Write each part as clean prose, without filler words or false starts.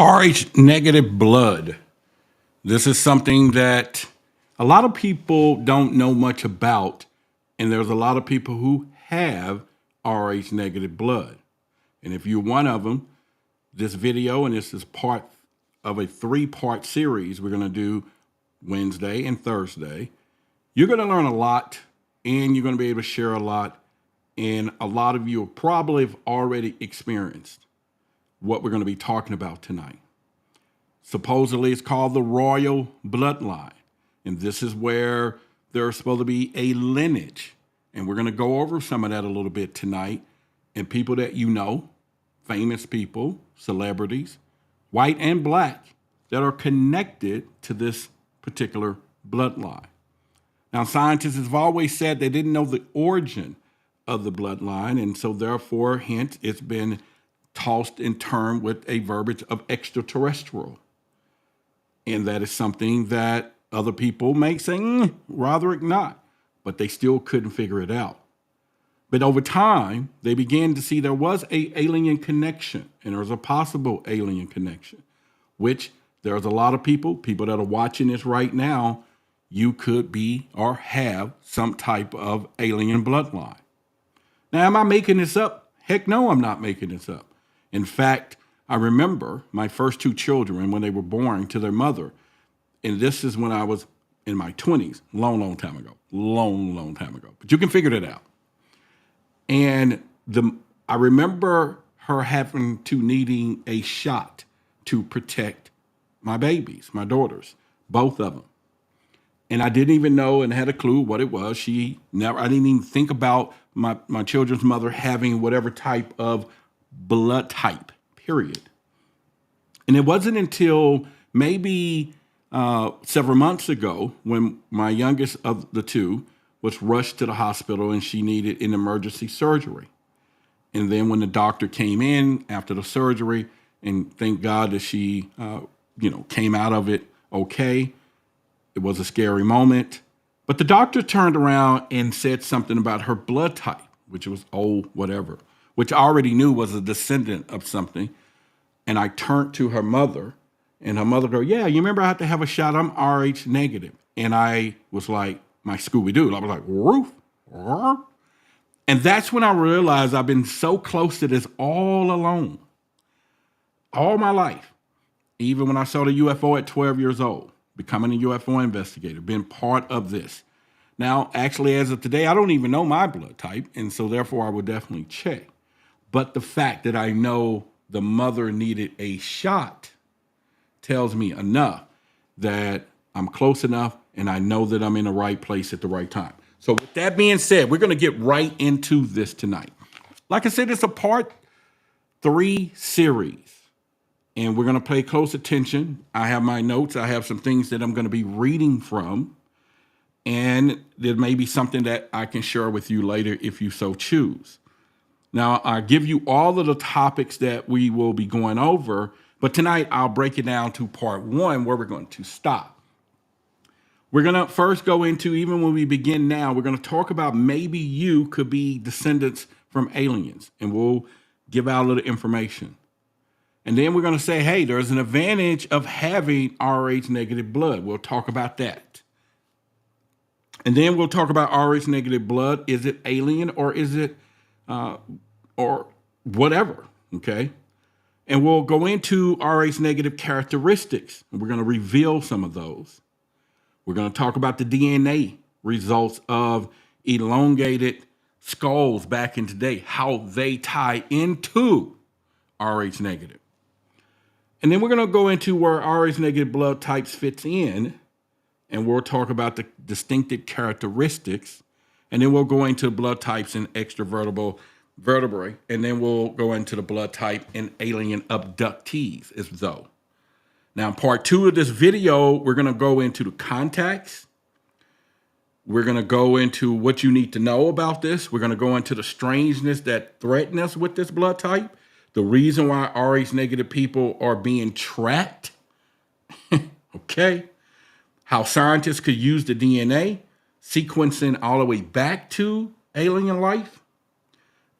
RH negative blood. This is something that a lot of people don't know much about, and there's a lot of people who have RH negative blood. And if you're one of them, this video, and this is part of a 3-part series we're going to do Wednesday and Thursday, you're going to learn a lot, and you're going to be able to share a lot, and a lot of you probably have already experienced what we're going to be talking about tonight. Supposedly, it's called the royal bloodline. And this is where there's supposed to be a lineage. And we're going to go over some of that a little bit tonight. And people that you know, famous people, celebrities, white and black, that are connected to this particular bloodline. Now, scientists have always said they didn't know the origin of the bloodline. And so therefore, hence, it's been tossed in term with a verbiage of extraterrestrial. And that is something that other people may say, Roderick not, but they still couldn't figure it out. But over time, they began to see there was a alien connection, and there was a possible alien connection, which there's a lot of people that are watching this right now, you could be or have some type of alien bloodline. Now, am I making this up? Heck no, I'm not making this up. In fact, I remember my first 2 children when they were born to their mother. And this is when I was in my 20s, long time ago, long time ago. But you can figure that out. And I remember her having to needing a shot to protect my babies, my daughters, both of them. And I didn't even know and had a clue what it was. I didn't even think about my children's mother having whatever type of blood type, period. And it wasn't until maybe several months ago when my youngest of the 2 was rushed to the hospital and she needed an emergency surgery. And then when the doctor came in after the surgery, and thank God that she, came out of it okay. It was a scary moment. But the doctor turned around and said something about her blood type, which was O whatever, which I already knew was a descendant of something. And I turned to her mother, and her mother goes, yeah, you remember I had to have a shot? I'm RH negative. And I was like, my Scooby-Doo. I was like, roof. And that's when I realized I've been so close to this all along, all my life. Even when I saw the UFO at 12 years old, becoming a UFO investigator, being part of this. Now, actually, as of today, I don't even know my blood type, and so therefore I would definitely check. But the fact that I know the mother needed a shot tells me enough that I'm close enough and I know that I'm in the right place at the right time. So with that being said, we're going to get right into this tonight. Like I said, it's a part 3 series, and we're going to pay close attention. I have my notes. I have some things that I'm going to be reading from, and there may be something that I can share with you later if you so choose. Now, I'll give you all of the topics that we will be going over, but tonight I'll break it down to part 1 where we're going to stop. We're going to first go into, even when we begin now, we're going to talk about maybe you could be descendants from aliens, and we'll give out a little information. And then we're going to say, hey, there's an advantage of having RH negative blood. We'll talk about that. And then we'll talk about RH negative blood. Is it alien or is it or whatever, okay? And we'll go into RH negative characteristics, and we're going to reveal some of those. We're going to talk about the DNA results of elongated skulls back in today, how they tie into RH negative. And then we're going to go into where RH negative blood types fits in, and we'll talk about the distinctive characteristics. And then we'll go into blood types in vertebrae, and then we'll go into the blood type in alien abductees as though. Now, in part 2 of this video, we're going to go into the contacts. We're going to go into what you need to know about this. We're going to go into the strangeness that threatens us with this blood type, the reason why RH negative people are being tracked, okay? How scientists could use the DNA, sequencing all the way back to alien life.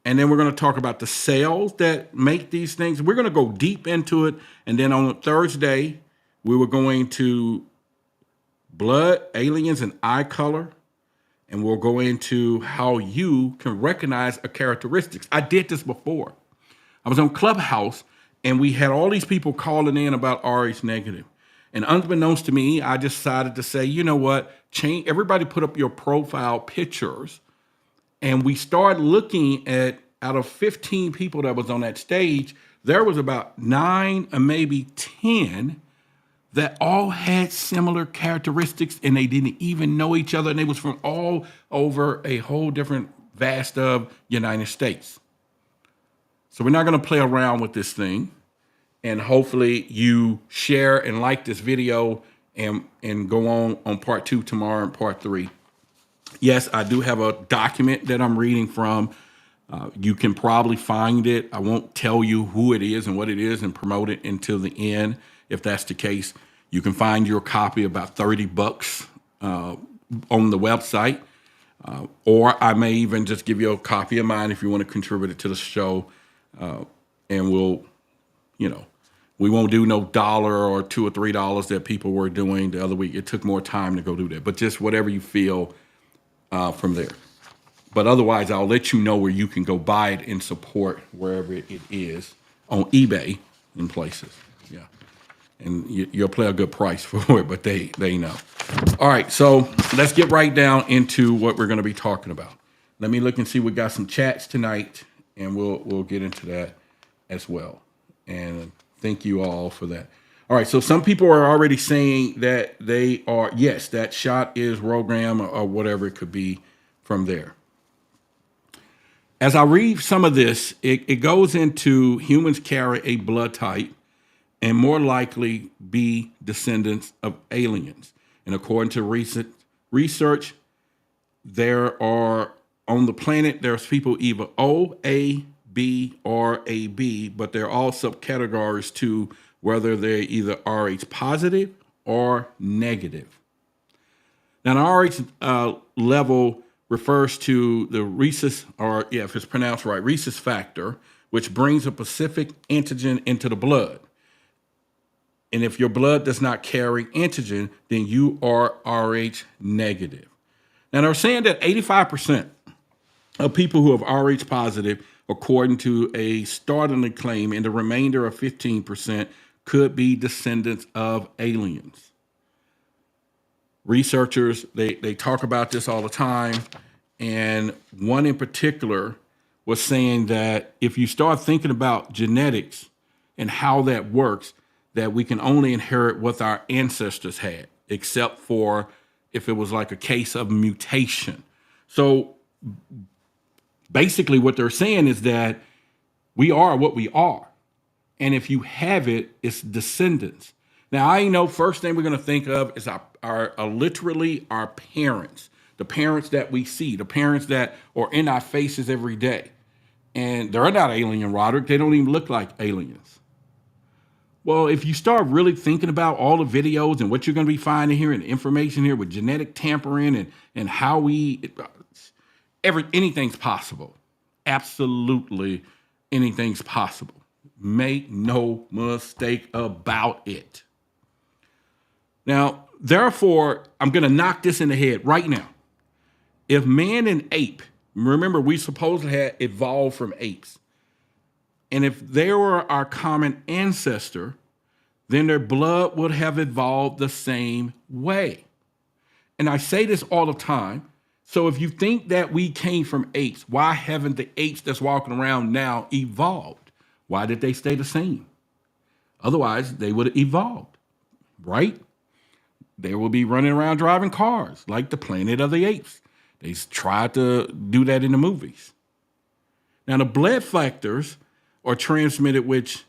And then we're going to talk about the cells that make these things. We're going to go deep into it. And then on Thursday, we were going to blood, aliens, and eye color. And we'll go into how you can recognize a characteristics. I did this before. I was on Clubhouse, and we had all these people calling in about Rh negative. And unbeknownst to me, I decided to say, you know what? Change. Everybody put up your profile pictures. And we started looking at, out of 15 people that was on that stage, there was about 9 or maybe 10 that all had similar characteristics, and they didn't even know each other. And they was from all over a whole different vast of United States. So we're not going to play around with this thing. And hopefully you share and like this video and go on part 2 tomorrow and part 3. Yes, I do have a document that I'm reading from. You can probably find it. I won't tell you who it is and what it is and promote it until the end. If that's the case, you can find your copy about $30 on the website. Or I may even just give you a copy of mine if you want to contribute it to the show. And we'll, we won't do no $1 or $2 or $3 that people were doing the other week. It took more time to go do that, but just whatever you feel from there. But otherwise, I'll let you know where you can go buy it and support wherever it is on eBay in places. Yeah. And you'll pay a good price for it, but they know. All right, so let's get right down into what we're going to be talking about. Let me look and see. We got some chats tonight, and we'll get into that as well. And thank you all for that. All right, so some people are already saying that they are, yes, that shot is Rogram or whatever it could be from there. As I read some of this, it goes into humans carry a blood type and more likely be descendants of aliens. And according to recent research, there are on the planet, there's people either O, A, B, or AB, but there are all subcategories to whether they're either Rh positive or negative. Now, the Rh level refers to the rhesus, or if it's pronounced right, rhesus factor, which brings a specific antigen into the blood. And if your blood does not carry antigen, then you are Rh negative. Now, they're saying that 85% of people who have Rh positive, according to a startling claim, and the remainder of 15% could be descendants of aliens. Researchers, they talk about this all the time, and one in particular was saying that if you start thinking about genetics and how that works, that we can only inherit what our ancestors had, except for if it was like a case of mutation. So basically what they're saying is that we are what we are. And if you have it, it's descendants. Now, I know first thing we're going to think of is our literally our parents, the parents that we see, the parents that are in our faces every day. And they're not alien, Roderick. They don't even look like aliens. Well, if you start really thinking about all the videos and what you're going to be finding here and information here with genetic tampering and how anything's possible. Absolutely anything's possible. Make no mistake about it. Now, therefore, I'm going to knock this in the head right now. If man and ape, remember we supposedly had evolved from apes, and if they were our common ancestor, then their blood would have evolved the same way. And I say this all the time. So if you think that we came from apes, why haven't the apes that's walking around now evolved? Why did they stay the same? Otherwise, they would have evolved, right? They will be running around driving cars like the Planet of the Apes. They tried to do that in the movies. Now, the blood factors are transmitted, which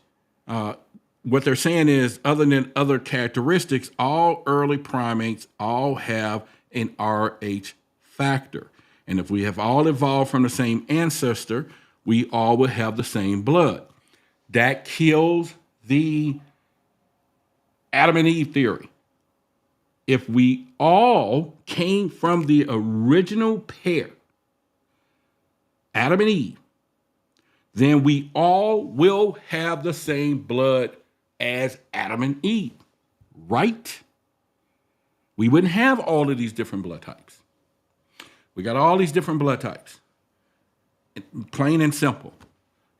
what they're saying is, other than other characteristics, all early primates all have an Rh factor. And if we have all evolved from the same ancestor, we all would have the same blood. That kills the Adam and Eve theory. If we all came from the original pair, Adam and Eve, then we all will have the same blood as Adam and Eve, right? We wouldn't have all of these different blood types. We got all these different blood types, plain and simple.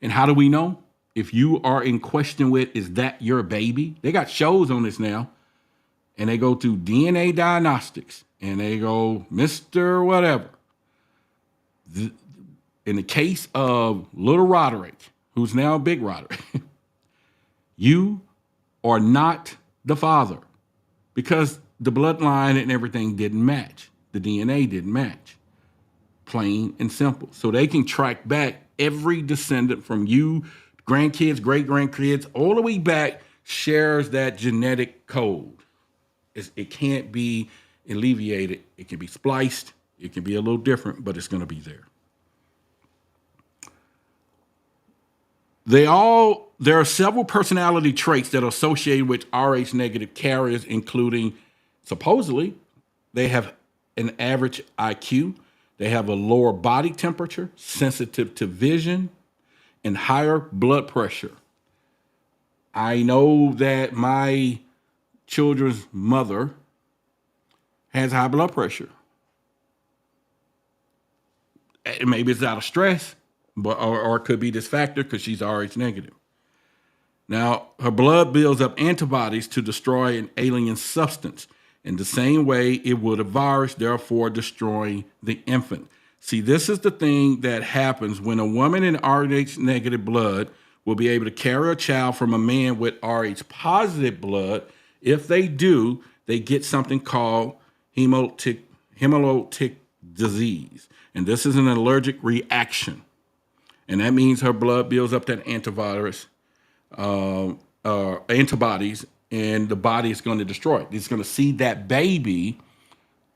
And how do we know? If you are in question with, is that your baby? They got shows on this now, and they go through DNA diagnostics, and they go, Mr. Whatever. In the case of little Roderick, who's now big Roderick, you are not the father because the bloodline and everything didn't match. The DNA didn't match. Plain and simple. So they can track back every descendant from you, grandkids, great-grandkids, all the way back, shares that genetic code. It can't be alleviated. It can be spliced. It can be a little different, but it's going to be there. There are several personality traits that are associated with Rh negative carriers, including supposedly they have an average IQ, they have a lower body temperature, sensitive to vision, and higher blood pressure. I know that my children's mother has high blood pressure. Maybe it's out of stress. But or it could be this factor because she's Rh negative. Now, her blood builds up antibodies to destroy an alien substance in the same way it would a virus, therefore destroying the infant. See, this is the thing that happens when a woman in Rh negative blood will be able to carry a child from a man with Rh positive blood. If they do, they get something called hemolytic disease. And this is an allergic reaction. And that means her blood builds up that antibodies, and the body is going to destroy it. It's going to see that baby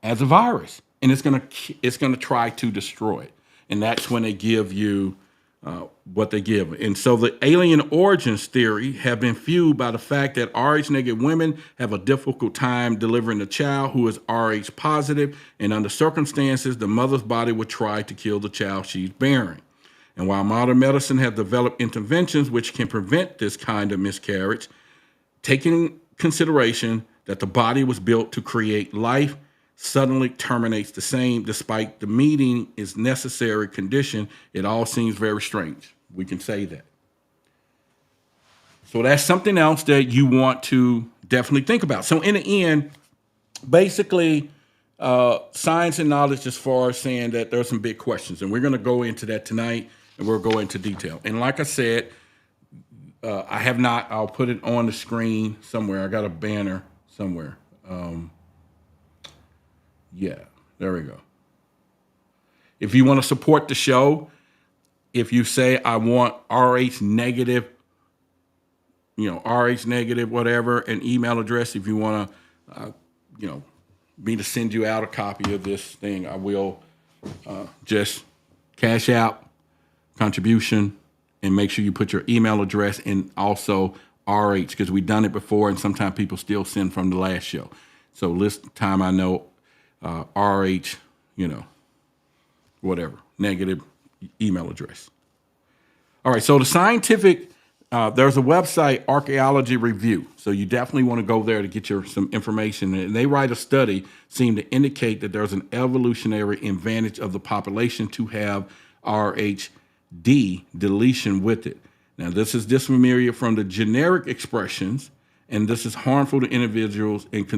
as a virus, and it's going to try to destroy it. And that's when they give you what they give. And so the alien origins theory have been fueled by the fact that Rh negative women have a difficult time delivering a child who is Rh positive, and under circumstances, the mother's body would try to kill the child she's bearing. And while modern medicine has developed interventions which can prevent this kind of miscarriage, taking consideration that the body was built to create life suddenly terminates the same despite the meeting is necessary condition, it all seems very strange. We can say that. So that's something else that you want to definitely think about. So in the end, basically, science and knowledge as far as saying that there's some big questions, and we're going to go into that tonight, and we'll go into detail. And like I said, I have not, I'll put it on the screen somewhere. I got a banner somewhere. Yeah, there we go. If you want to support the show, if you say, I want Rh negative, Rh negative, whatever, an email address, if you want to, me to send you out a copy of this thing, I will just cash out contribution and make sure you put your email address and also RH, because we've done it before and sometimes people still send from the last show. So this time I know RH, whatever, negative email address. All right, so the scientific, there's a website, Archaeology Review. So you definitely want to go there to get some information. And they write a study, seem to indicate that there's an evolutionary advantage of the population to have RHD deletion with it. Now, this is disfamiliar from the generic expressions, and this is harmful to individuals and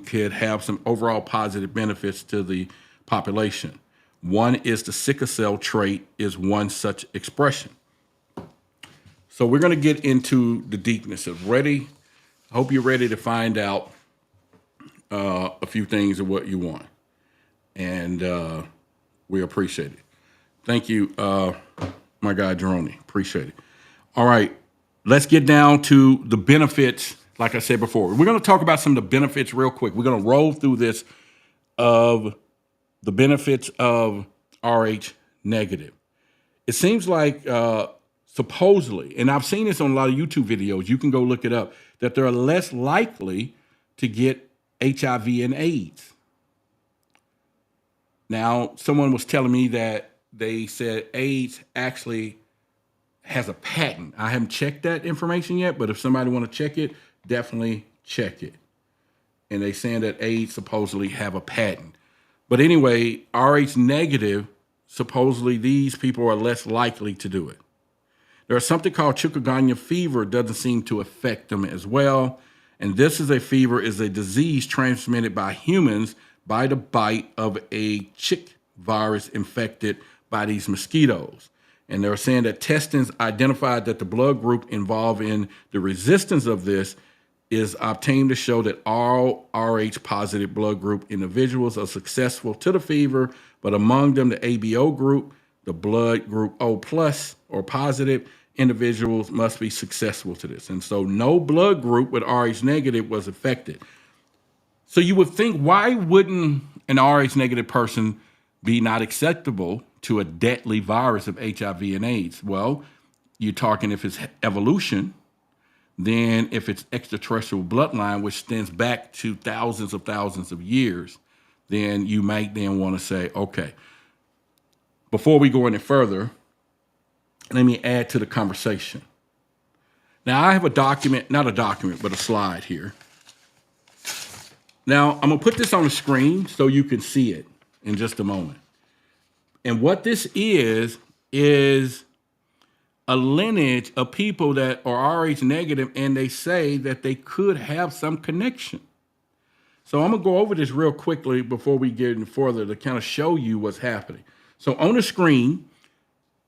could have some overall positive benefits to the population. One is the sickle cell trait is one such expression. So we're going to get into the deepness of ready. I hope you're ready to find out a few things of what you want. And we appreciate it. Thank you, my guy, Jerome. Appreciate it. All right, let's get down to the benefits. Like I said before, we're going to talk about some of the benefits real quick. We're going to roll through this of the benefits of RH negative. It seems like supposedly, and I've seen this on a lot of YouTube videos, you can go look it up, that they're less likely to get HIV and AIDS. Now, someone was telling me that they said AIDS actually has a patent. I haven't checked that information yet, but if somebody want to check it, definitely check it. And they saying that AIDS supposedly have a patent. But anyway, Rh negative, supposedly these people are less likely to do it. There's something called chikungunya fever, doesn't seem to affect them as well. And this is a disease transmitted by humans by the bite of a chick virus infected by these mosquitoes. And they're saying that testings identified that the blood group involved in the resistance of this is obtained to show that all Rh positive blood group individuals are successful to the fever, but among them, the ABO group, the blood group O plus or positive individuals must be successful to this. And so no blood group with Rh negative was affected. So you would think, why wouldn't an Rh negative person be not acceptable to a deadly virus of HIV and AIDS? Well, you're talking if it's evolution, then if it's extraterrestrial bloodline, which stems back to thousands of years, then you might then want to say, okay, before we go any further, let me add to the conversation. Now, I have a document, not a document, but a slide here. Now, I'm going to put this on the screen so you can see it in just a moment. And what this is a lineage of people that are Rh negative, and they say that they could have some connection. So I'm going to go over this real quickly before we get any further to kind of show you what's happening. So on the screen,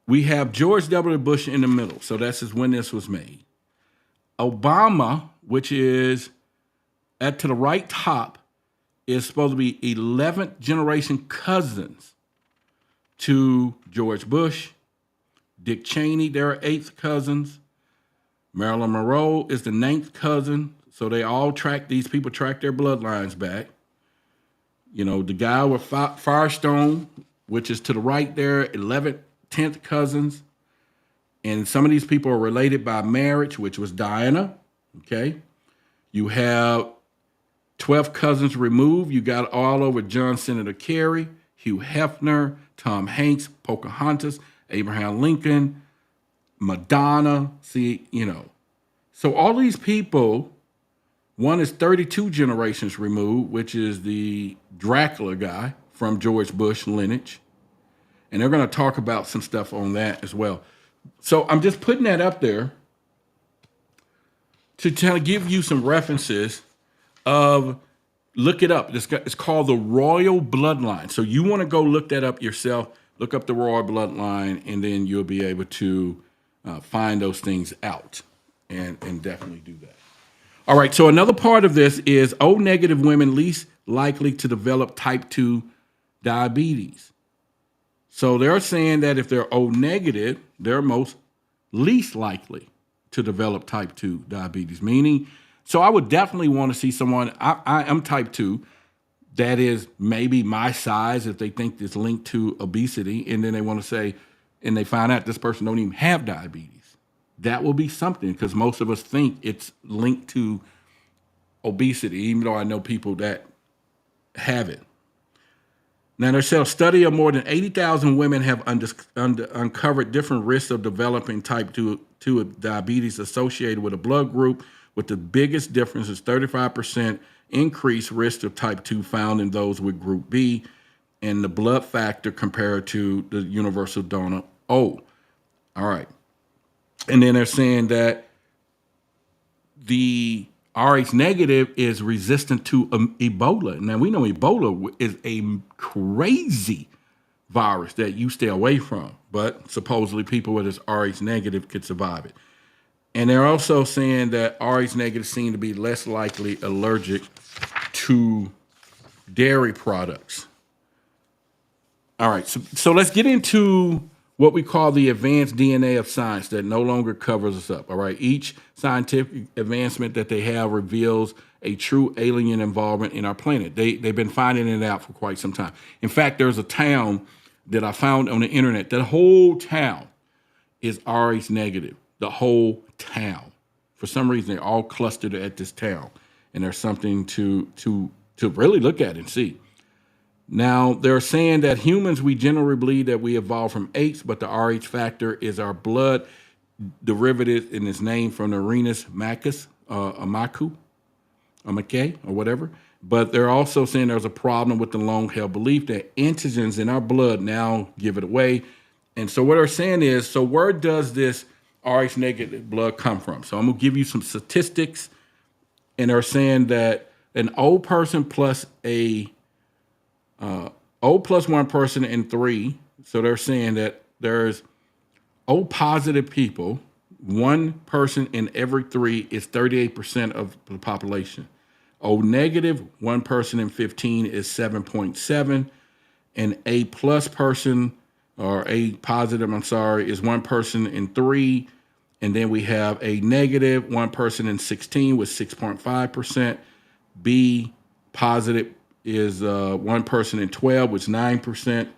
we have George W. Bush in the middle. So that's when this was made. Obama, which is to the right top, is supposed to be 11th generation cousins to George Bush. Dick Cheney, they're 8th cousins. Marilyn Monroe is the 9th cousin. So they all these people track their bloodlines back. You know, the guy with Firestone, which is to the right there, 11th, 10th cousins. And some of these people are related by marriage, which was Diana. Okay. You have 12 cousins removed. You got all over John Senator Kerry, Hugh Hefner, Tom Hanks, Pocahontas, Abraham Lincoln, Madonna. See, you know. So all these people, one is 32 generations removed, which is the Dracula guy from George Bush lineage. And they're going to talk about some stuff on that as well. So I'm just putting that up there to kind of give you some references of, look it up. It's called the Royal Bloodline. So you want to go look that up yourself, look up the Royal Bloodline, and then you'll be able to find those things out and definitely do that. All right, so another part of this is O negative women least likely to develop type 2 diabetes. So they're saying that if they're O negative, they're least likely to develop type 2 diabetes, meaning, so I would definitely want to see someone, I am type 2, that is maybe my size if they think it's linked to obesity, and then they want to say, and they find out this person don't even have diabetes. That will be something, because most of us think it's linked to obesity, even though I know people that have it. Now, there's a study of more than 80,000 women have uncovered different risks of developing type 2 diabetes associated with a blood group, with the biggest difference is 35% increased risk of type 2 found in those with group B, and the blood factor compared to the universal donor O. All right. And then they're saying that the Rh negative is resistant to Ebola. Now, we know Ebola is a crazy virus that you stay away from, but supposedly people with this Rh negative could survive it. And they're also saying that Rh negative seem to be less likely allergic to dairy products. All right, so let's get into what we call the advanced DNA of science that no longer covers us up, all right? Each scientific advancement that they have reveals a true alien involvement in our planet. They've been finding it out for quite some time. In fact, there's a town that I found on the internet. That whole town is Rh negative, the whole town. For some reason, they're all clustered at this town, and there's something to really look at and see. Now, they're saying that humans, we generally believe that we evolved from apes, but the Rh factor is our blood derivative in its name from the Arenas Macus, Amaku, or McKay, or whatever. But they're also saying there's a problem with the long-held belief that antigens in our blood now give it away. And so what they're saying is, so where does this Rh negative blood come from? So I'm gonna give you some statistics, and they're saying that an O person plus O plus one person in three. So they're saying that there's O positive people, one person in every three is 38% of the population. O negative, one person in 15 is 7.7. An A plus person, or A positive, I'm sorry, is one person in three. And then we have A negative, one person in 16 with 6.5%. B positive is one person in 12, which is 9%.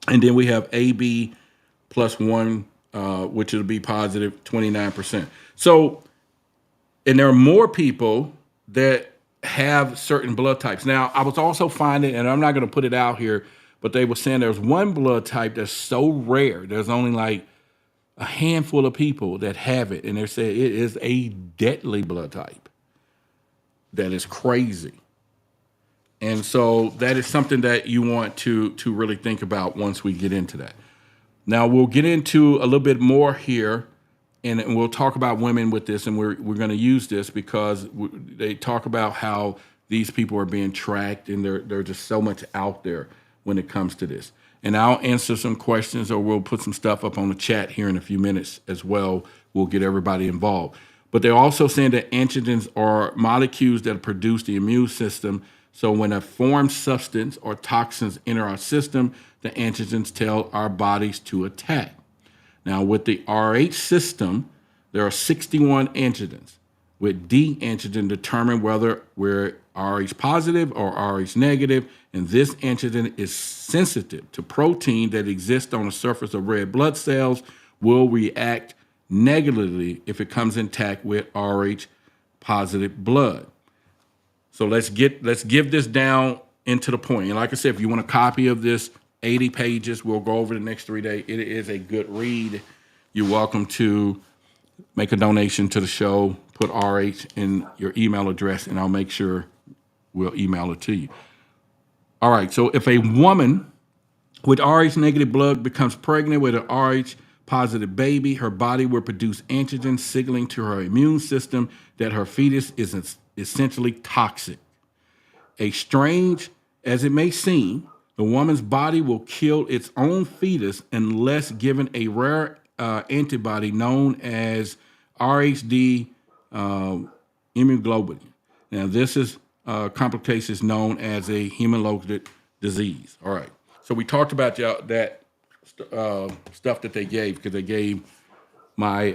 And then we have AB plus one, which will be positive, 29%. So, and there are more people that have certain blood types. Now, I was also finding, and I'm not going to put it out here, but they were saying there's one blood type that's so rare. There's only like a handful of people that have it, and they're saying it is a deadly blood type. That is crazy. And so that is something that you want to really think about once we get into that. Now, we'll get into a little bit more here, and we'll talk about women with this, and we're going to use this because they talk about how these people are being tracked, and there's just so much out there when it comes to this. And I'll answer some questions, or we'll put some stuff up on the chat here in a few minutes as well. We'll get everybody involved. But they're also saying that antigens are molecules that produce the immune system. So when a foreign substance or toxins enter our system, the antigens tell our bodies to attack. Now, with the Rh system, there are 61 antigens. With D antigen determine whether we're Rh positive or Rh negative, and this antigen is sensitive to protein that exists on the surface of red blood cells, will react negatively if it comes intact with Rh positive blood. So let's give this down into the point. And like I said, if you want a copy of this, 80 pages, we'll go over the next 3 days. It is a good read. You're welcome to make a donation to the show, put RH in your email address, and I'll make sure we'll email it to you. All right, so if a woman with Rh negative blood becomes pregnant with an Rh positive baby, her body will produce antigens signaling to her immune system that her fetus is essentially toxic. As strange as it may seem, the woman's body will kill its own fetus unless given a rare antibody known as RHD immunoglobulin. Now, this is complications known as a hematologic disease. All right. So we talked about that stuff that they gave, because they gave my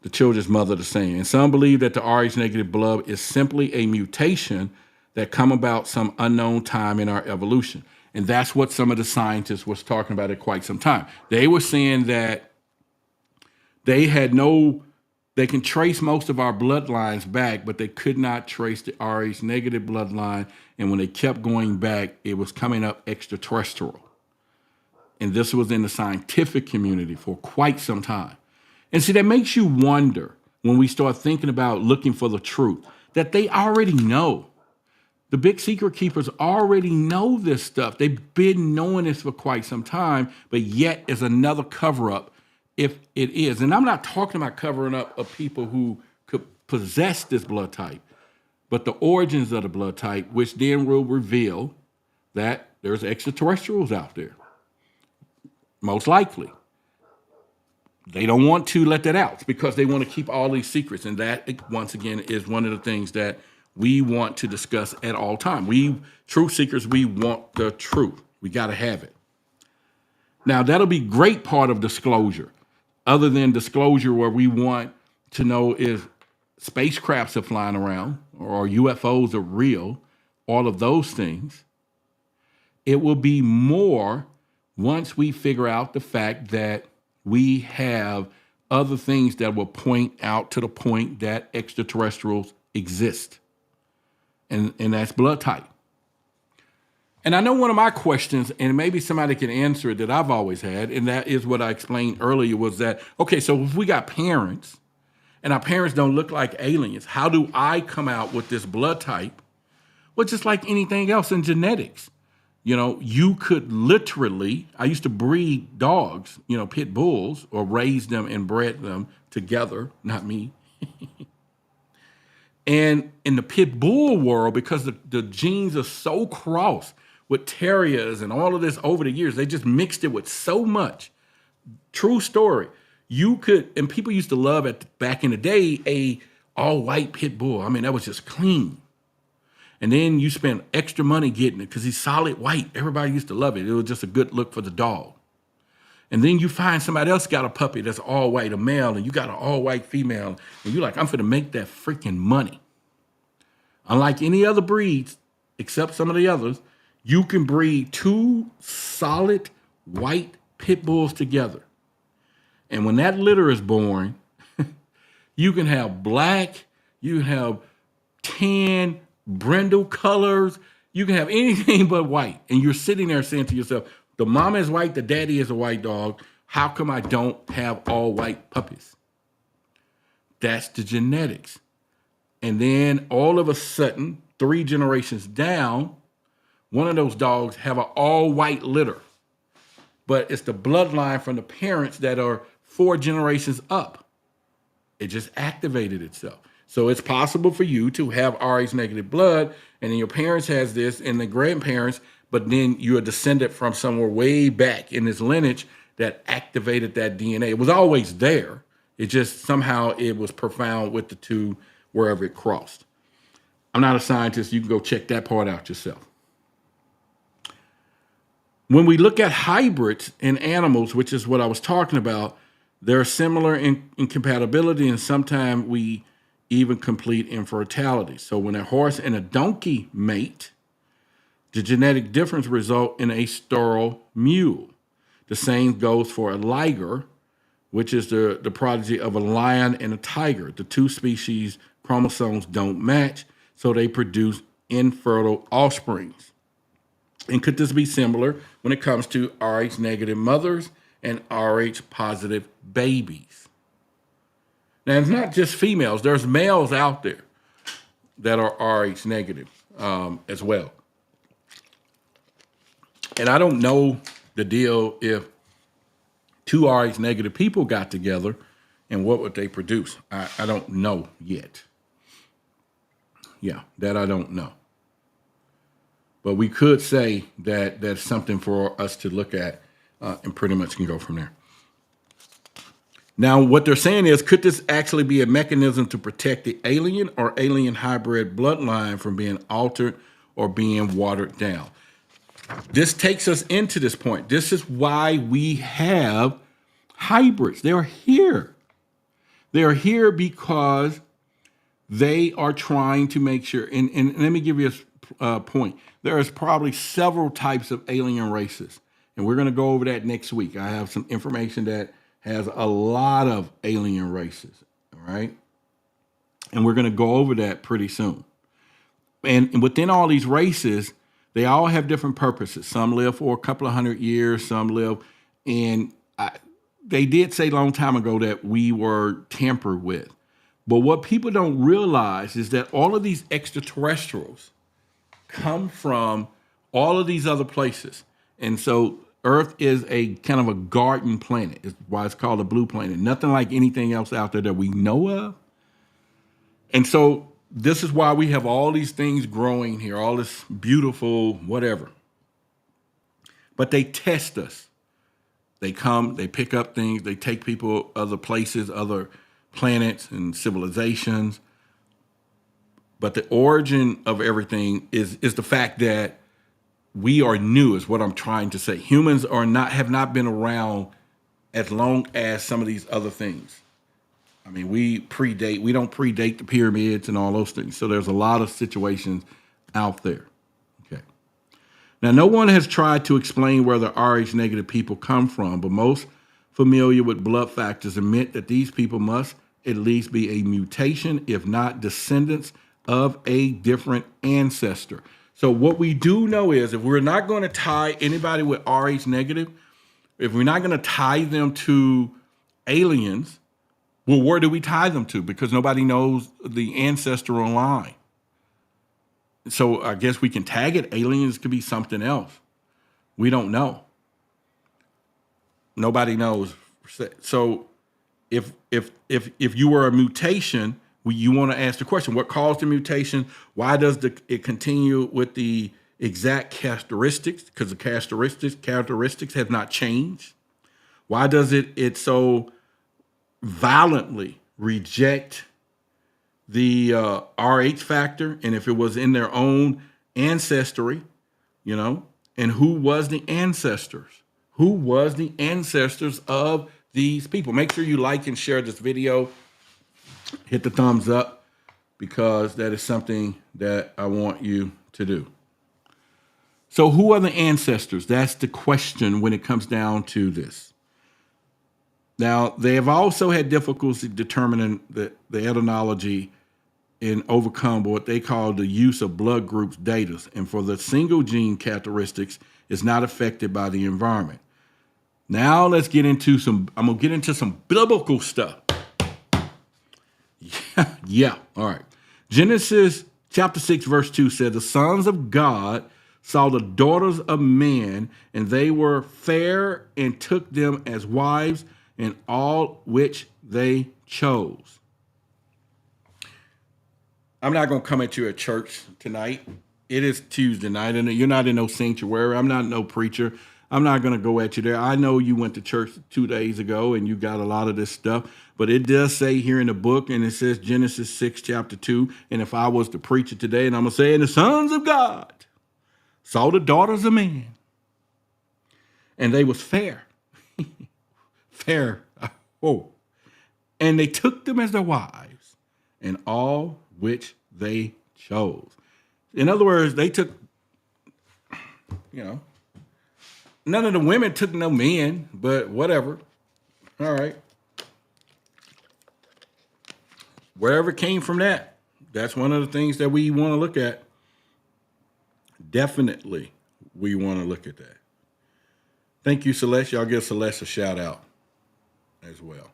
the children's mother the same. And some believe that the Rh negative blood is simply a mutation that come about some unknown time in our evolution. And that's what some of the scientists was talking about at quite some time. They were saying that they can trace most of our bloodlines back, but they could not trace the Rh negative bloodline. And when they kept going back, it was coming up extraterrestrial. And this was in the scientific community for quite some time. And see, that makes you wonder when we start thinking about looking for the truth, that they already know. The big secret keepers already know this stuff. They've been knowing this for quite some time, but yet is another cover-up if it is. And I'm not talking about covering up of people who could possess this blood type, but the origins of the blood type, which then will reveal that there's extraterrestrials out there. Most likely. They don't want to let that out because they want to keep all these secrets. And that, once again, is one of the things that we want to discuss at all time. We, truth seekers, we want the truth. We got to have it. Now, that'll be great part of disclosure. Other than disclosure where we want to know if spacecrafts are flying around or UFOs are real, all of those things. It will be more once we figure out the fact that we have other things that will point out to the point that extraterrestrials exist. And that's blood type. And I know one of my questions, and maybe somebody can answer it, that I've always had, and that is what I explained earlier, was that, okay, so if we got parents and our parents don't look like aliens, how do I come out with this blood type? Well, just like anything else in genetics. You could literally, I used to breed dogs, pit bulls, or raise them and bred them together, not me. And in the pit bull world, because the genes are so crossed with terriers and all of this over the years, they just mixed it with so much. True story. You could, and people used to love it back in the day, a all white pit bull. I mean, that was just clean. And then you spend extra money getting it because he's solid white. Everybody used to love it. It was just a good look for the dog. And then you find somebody else got a puppy that's all white, a male, and you got an all white female. And you're like, I'm finna make that freaking money. Unlike any other breeds, except some of the others, you can breed two solid white pit bulls together. And when that litter is born, you can have black, you can have tan, brindle colors, you can have anything but white. And you're sitting there saying to yourself, the mama is white, the daddy is a white dog. How come I don't have all white puppies? That's the genetics. And then all of a sudden, 3 generations down, one of those dogs have an all white litter. But it's the bloodline from the parents that are 4 generations up. It just activated itself. So it's possible for you to have Rh negative blood, and then your parents has this, and the grandparents, but then you're a descendant from somewhere way back in this lineage that activated that DNA. It was always there. It just somehow it was profound with the two wherever it crossed. I'm not a scientist. You can go check that part out yourself. When we look at hybrids in animals, which is what I was talking about, they're similar in compatibility, and sometimes we even complete infertility. So when a horse and a donkey mate, the genetic difference result in a sterile mule. The same goes for a liger, which is the prodigy of a lion and a tiger. The 2 species chromosomes don't match, so they produce infertile offsprings. And could this be similar when it comes to Rh negative mothers and Rh positive babies? Now, it's not just females. There's males out there that are Rh negative as well. And I don't know the deal if 2 Rh negative people got together and what would they produce. I don't know yet. Yeah, that I don't know. But we could say that that's something for us to look at and pretty much can go from there. Now, what they're saying is, could this actually be a mechanism to protect the alien or alien hybrid bloodline from being altered or being watered down? This takes us into this point. This is why we have hybrids. They're here. They're here because they are trying to make sure, and let me give you a point. There is probably several types of alien races, and we're going to go over that next week. I have some information that has a lot of alien races, all right? And we're going to go over that pretty soon. And within all these races, they all have different purposes. Some live for a couple of 100 years, some live, and they did say a long time ago that we were tampered with. But what people don't realize is that all of these extraterrestrials come from all of these other places. And so Earth is a kind of a garden planet. It's why it's called a blue planet. Nothing like anything else out there that we know of. And so this is why we have all these things growing here, all this beautiful whatever. But they test us. They come, they pick up things, they take people other places, other planets and civilizations. But the origin of everything is the fact that we are new, is what I'm trying to say. Humans have not been around as long as some of these other things. I mean, we don't predate the pyramids and all those things. So there's a lot of situations out there. Okay. Now, no one has tried to explain where the Rh negative people come from, but most familiar with blood factors admit that these people must at least be a mutation, if not descendants of a different ancestor. So what we do know is if we're not going to tie anybody with Rh negative, if we're not going to tie them to aliens, well, where do we tie them to? Because nobody knows the ancestral line. So I guess we can tag it. Aliens could be something else. We don't know. Nobody knows. So if you were a mutation, you want to ask the question: what caused the mutation? Why does it continue with the exact characteristics? Because the characteristics have not changed. Why does it so violently reject the Rh factor? And if it was in their own ancestry, and who was the ancestors? Who was the ancestors of these people? Make sure you like and share this video. Hit the thumbs up, because that is something that I want you to do. So who are the ancestors? That's the question when it comes down to this. Now, they have also had difficulty determining the etymology and overcome what they call the use of blood groups data. And for the single gene characteristics, is not affected by the environment. Now let's get into I'm going to get into some biblical stuff. Yeah. All right. Genesis chapter 6, verse 2 said, the sons of God saw the daughters of men, and they were fair, and took them as wives, and all which they chose. I'm not going to come at you at church tonight. It is Tuesday night, and you're not in no sanctuary. I'm not no preacher. I'm not going to go at you there. I know you went to church 2 days ago, and you got a lot of this stuff. But it does say here in the book, and it says Genesis 6, chapter 2. And if I was to preach it today, and I'm going to say, and the sons of God saw the daughters of men, and they was fair. Fair. Oh. And they took them as their wives, and all which they chose. In other words, they took, none of the women took no men, but whatever. All right. Wherever it came from that, that's one of the things that we want to look at. Definitely, we want to look at that. Thank you, Celeste. Y'all give Celeste a shout out as well.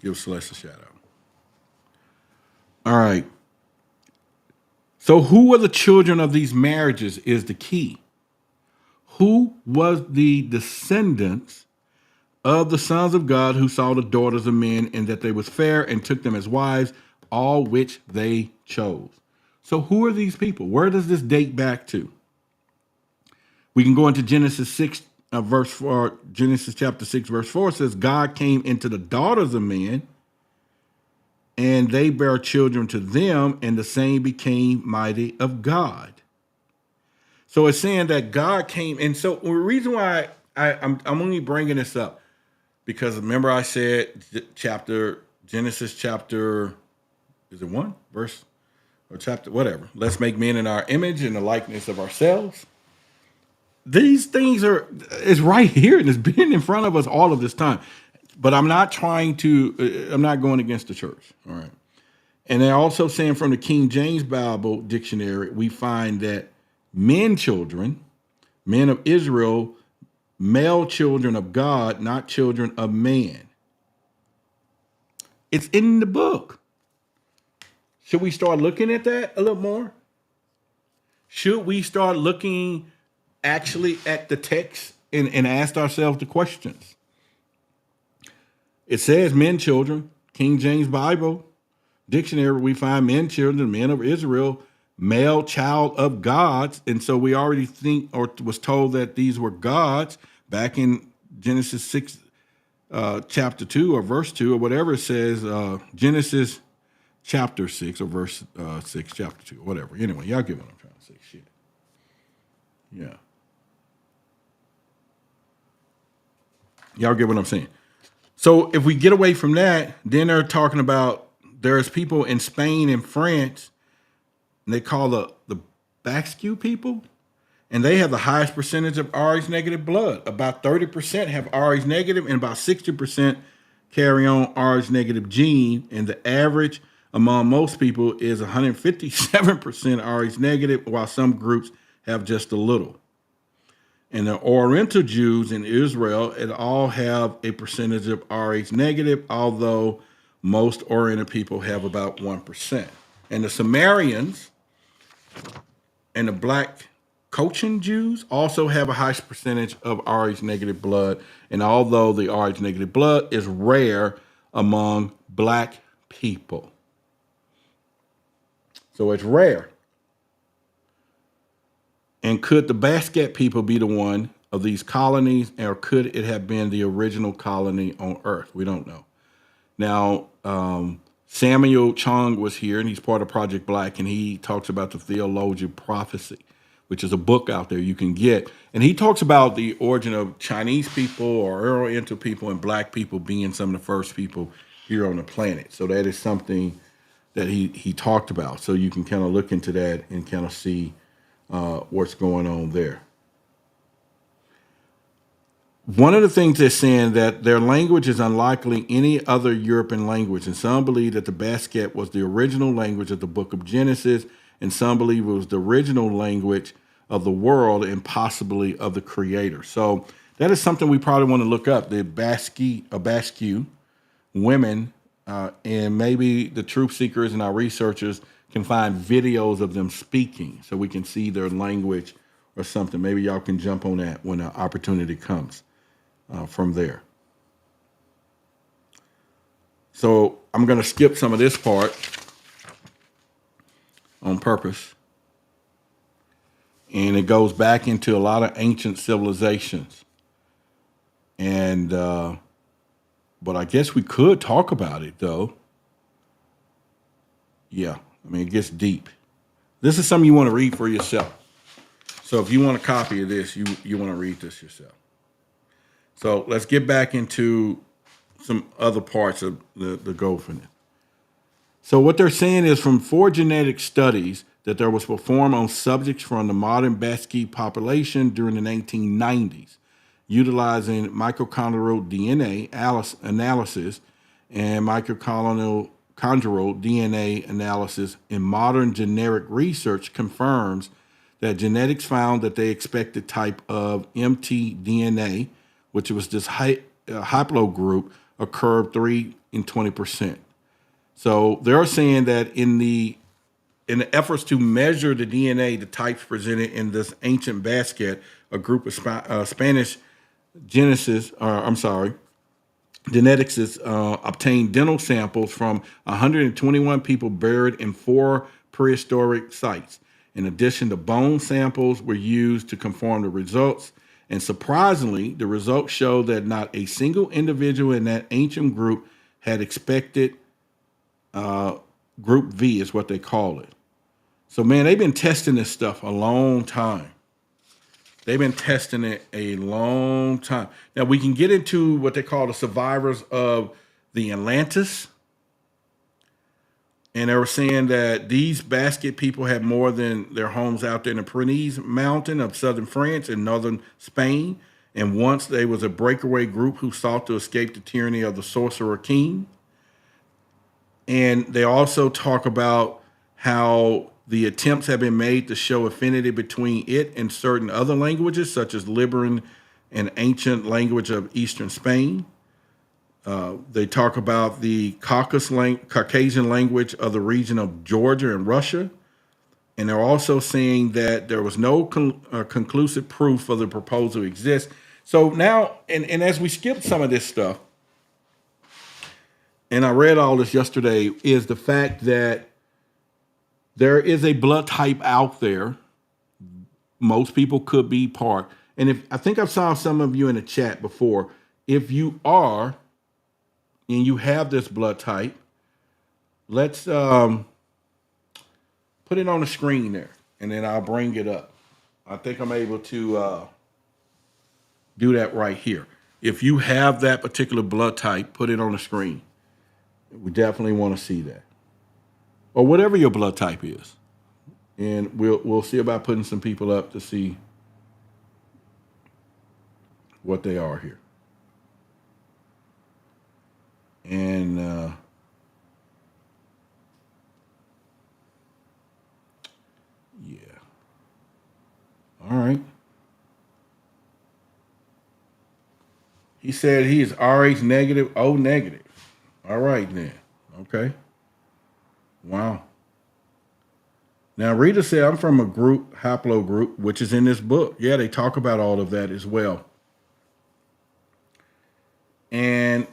Give Celeste a shout out. All right. So who were the children of these marriages is the key. Who was the descendants of the sons of God who saw the daughters of men, and that they was fair, and took them as wives, all which they chose? So who are these people? Where does this date back to? We can go into Genesis 6, verse 4. Genesis chapter 6, verse 4 says, God came into the daughters of men, and they bare children to them, and the same became mighty of God. So it's saying that God came. And so the reason why I'm only bringing this up, because remember I said Genesis chapter, is it 1 verse or chapter, whatever. Let's make men in our image and the likeness of ourselves. These things is right here, and it's been in front of us all of this time. But I'm not going against the church. All right. And they're also saying from the King James Bible dictionary, we find that men of Israel, male children of God, not children of man. It's in the book. Should we start looking at that a little more? Should we start looking actually at the text and ask ourselves the questions? It says men, children. King James Bible dictionary, we find men, children, men of Israel, male child of gods. And so we already think, or was told, that these were gods back in Genesis 6, chapter 2 or verse 2 or whatever it says, Genesis chapter 6 or verse 6, chapter 2, whatever. Anyway, y'all get what I'm trying to say. Shit. Yeah. Y'all get what I'm saying. So if we get away from that, then they're talking about there's people in Spain and France, and they call the Basque people, and they have the highest percentage of Rh negative blood. About 30% have Rh negative, and about 60% carry on Rh negative gene, and the average among most people is 157% Rh negative, while some groups have just a little. And the Oriental Jews in Israel, it all have a percentage of Rh negative, although most Oriental people have about 1%. And the Sumerians and the black Cochin Jews also have a high percentage of Rh negative blood. And although the Rh negative blood is rare among black people, so it's rare. And could the Basket people be the one of these colonies, or could it have been the original colony on Earth? We don't know. Now, Samuel Chong was here, and he's part of Project Black, and he talks about the Theologian Prophecy, which is a book out there you can get. And he talks about the origin of Chinese people or Oriental people and black people being some of the first people here on the planet. So that is something that he talked about. So you can kind of look into that and kind of see what's going on there. One of the things they're saying that their language is unlikely any other European language, and some believe that the Basket was the original language of the book of Genesis, and some believe it was the original language of the world and possibly of the Creator. So that is something we probably want to look up. The Basque women, and maybe the truth seekers and our researchers can find videos of them speaking so we can see their language or something. Maybe y'all can jump on that when the opportunity comes from there. So I'm going to skip some of this part on purpose. And it goes back into a lot of ancient civilizations. And, but I guess we could talk about it though. Yeah, I mean, it gets deep. This is something you want to read for yourself. So if you want a copy of this, you want to read this yourself. So let's get back into some other parts of the GoFundMe. So what they're saying is from 4 genetic studies that there was performed on subjects from the modern Basque population during the 1990s, utilizing mitochondrial DNA analysis and mitochondrial DNA analysis in modern generic research confirms that genetics found that they expected type of mtDNA, which was this haplogroup, occurred 3 in 20%. So they're saying that in the efforts to measure the DNA, the types presented in this ancient basket, a group of Spanish geneticists obtained dental samples from 121 people buried in 4 prehistoric sites. In addition, the bone samples were used to confirm the results. And surprisingly, the results showed that not a single individual in that ancient group had expected Group V, is what they call it. So, man, they've been testing this stuff a long time. They've been testing it a long time. Now, we can get into what they call the survivors of the Atlantis. And they were saying that these Basket people had more than their homes out there in the Pyrenees mountain of southern France and northern Spain. And once they was a breakaway group who sought to escape the tyranny of the sorcerer king. And they also talk about how the attempts have been made to show affinity between it and certain other languages, such as Liberian, an ancient language of Eastern Spain. They talk about the Caucasian language of the region of Georgia and Russia. And they're also saying that there was no conclusive proof of the proposal exists. So now, and as we skip some of this stuff, and I read all this yesterday, is the fact that there is a blood type out there. Most people could be part. And if I think I've saw some of you in the chat before, if you are and you have this blood type, let's put it on the screen there, and then I'll bring it up. I think I'm able to do that right here. If you have that particular blood type, put it on the screen. We definitely want to see that. Or whatever your blood type is. And we'll see about putting some people up to see what they are here. And He said he is Rh negative, O negative. All right then. Okay. Wow. Now Rita said I'm from a group, haplo group, which is in this book. Yeah, they talk about all of that as well. And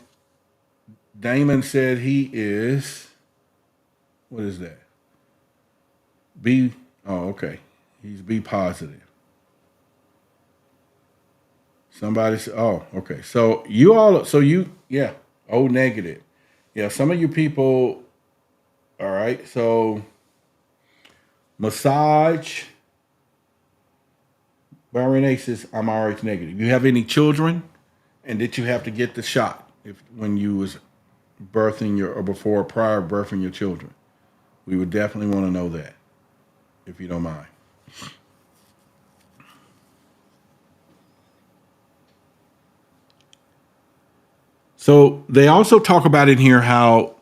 Damon said he is, what is that? B. Oh, okay. He's B positive. Somebody said, oh, okay. So you all, so you, yeah, O negative. Yeah, some of you people, all right. So massage, Byron says, I'm Rh negative. You have any children? And did you have to get the shot if when you was birthing your, or before, prior birthing your children? We would definitely want to know that, if you don't mind. So they also talk about in here how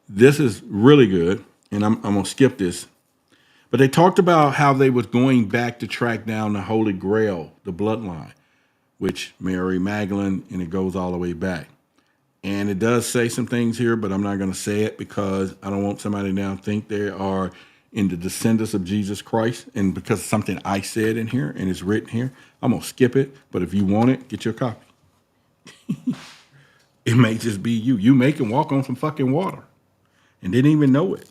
this is really good, and I'm gonna skip this. But they talked about how they was going back to track down the Holy Grail, the bloodline, which Mary Magdalene, and it goes all the way back. And it does say some things here, but I'm not going to say it because I don't want somebody now to think they are in the descendants of Jesus Christ. And because of something I said in here and it's written here, I'm going to skip it. But if you want it, get your copy. It may just be you. You make him walk on some fucking water and didn't even know it.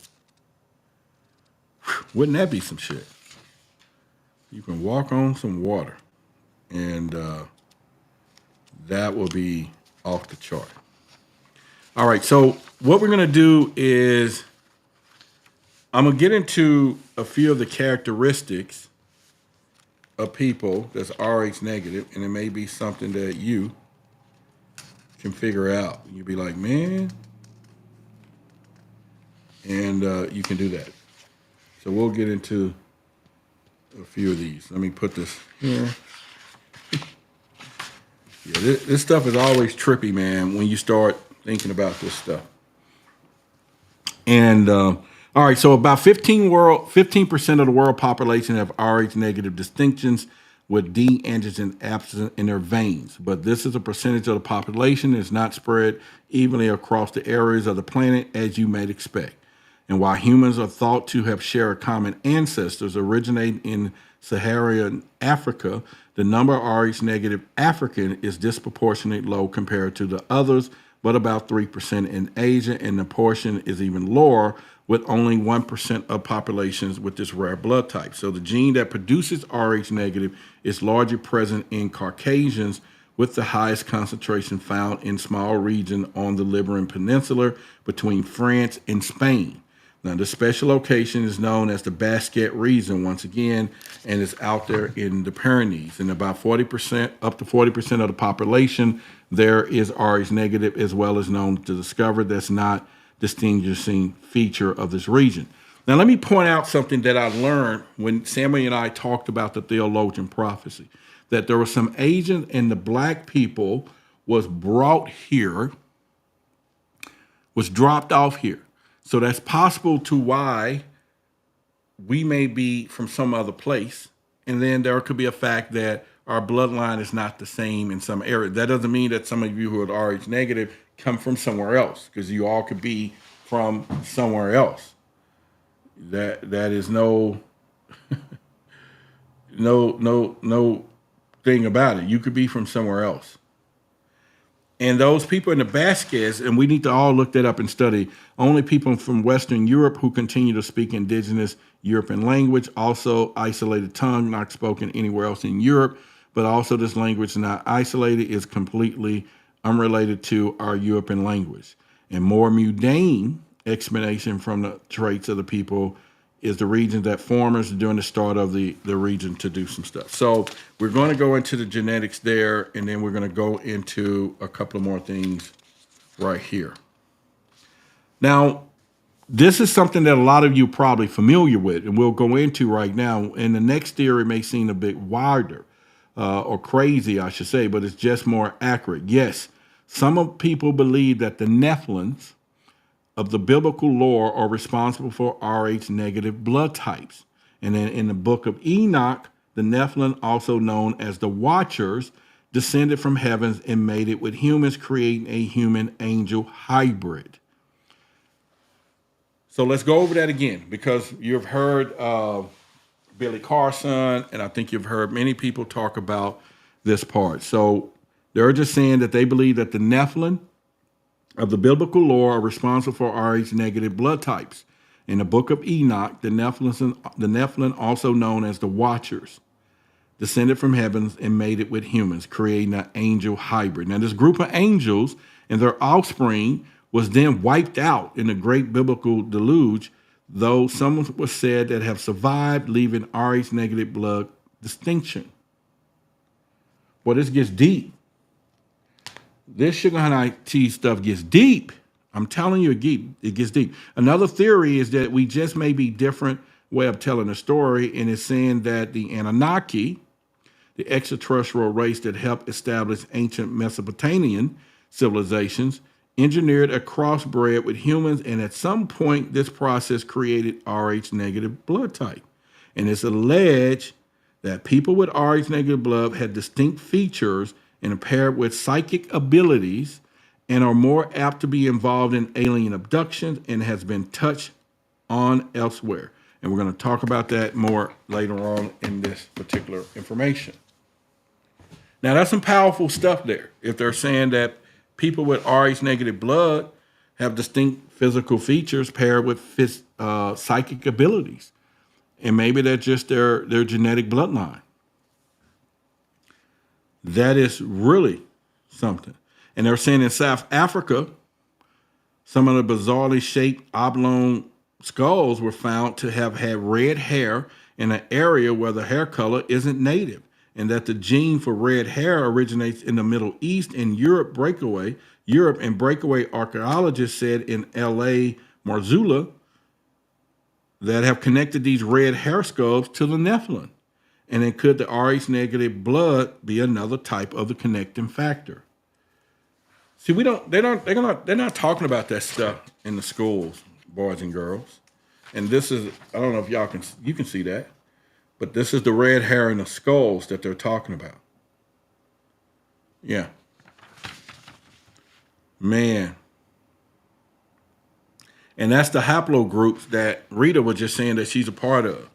Wouldn't that be some shit? You can walk on some water, and that will be off the chart. All right, so what we're going to do is I'm going to get into a few of the characteristics of people that's Rh negative, and it may be something that you can figure out. You'll be like, man, and you can do that. So we'll get into a few of these. Let me put this here. Yeah, this stuff is always trippy, man, when you start thinking about this stuff. And all right, so about 15% of the world population have Rh negative distinctions with D antigen absent in their veins. But this is a percentage of the population. It's not spread evenly across the areas of the planet as you might expect. And while humans are thought to have shared common ancestors originating in Saharan Africa, the number of Rh negative African is disproportionately low compared to the others, but about 3% in Asia, and the portion is even lower with only 1% of populations with this rare blood type. So the gene that produces Rh negative is largely present in Caucasians, with the highest concentration found in small region on the Liberian Peninsula between France and Spain. Now, this special location is known as the Basket region once again, and it's out there in the Pyrenees. And about 40%, up to 40% of the population there is Rh negative, as well as known to discover that's not distinguishing feature of this region. Now, let me point out something that I learned when Samuel and I talked about the theologian prophecy, that there were some Asian and the black people was brought here, was dropped off here. So that's possible to why we may be from some other place. And then there could be a fact that our bloodline is not the same in some area. That doesn't mean that some of you who are Rh negative come from somewhere else, because you all could be from somewhere else. That is no no thing about it. You could be from somewhere else. And those people in the baskets, and we need to all look that up and study, only people from Western Europe who continue to speak indigenous European language, also isolated tongue, not spoken anywhere else in Europe, but also this language not isolated is completely unrelated to our European language. And more mundane explanation from the traits of the people is the region that formers during the start of the region to do some stuff. So we're going to go into the genetics there, and then we're going to go into a couple of more things right here. Now, this is something that a lot of you are probably familiar with, and we'll go into right now. And the next theory may seem a bit wilder or crazy, I should say, but it's just more accurate. Yes, some people believe that the Nephilims of the biblical lore are responsible for Rh negative blood types. And then in the book of Enoch, the Nephilim, also known as the Watchers, descended from heavens and mated with humans, creating a human-angel hybrid. So let's go over that again, because you've heard Billy Carson, and I think you've heard many people talk about this part. So they're just saying that they believe that the Nephilim of the biblical lore are responsible for Rh negative blood types. In the book of Enoch, the Nephilim, also known as the Watchers, descended from heavens and mated with humans, creating an angel hybrid. Now, this group of angels and their offspring was then wiped out in the great biblical deluge, though some was said that have survived, leaving Rh negative blood distinction. Well, this gets deep. This sugar honey tea stuff gets deep. I'm telling you, it gets deep. Another theory is that we just may be different way of telling the story, and it's saying that the Anunnaki, the extraterrestrial race that helped establish ancient Mesopotamian civilizations, engineered a crossbred with humans, and at some point this process created Rh negative blood type. And it's alleged that people with Rh negative blood had distinct features and are paired with psychic abilities and are more apt to be involved in alien abductions and has been touched on elsewhere. And we're going to talk about that more later on in this particular information. Now, that's some powerful stuff there. If they're saying that people with Rh negative blood have distinct physical features paired with psychic abilities, and maybe that's just their genetic bloodline. That is really something. And they're saying in South Africa, some of the bizarrely shaped oblong skulls were found to have had red hair in an area where the hair color isn't native, and that the gene for red hair originates in the Middle East and Europe. And breakaway archaeologists said in L.A. Marzula that have connected these red hair skulls to the Nephilim. And then could the Rh negative blood be another type of the connecting factor? See, they're not talking about that stuff in the schools, boys and girls. And this is, I don't know if you can see that, but this is the red hair in the skulls that they're talking about. Yeah. Man. And that's the haplogroups that Rita was just saying that she's a part of.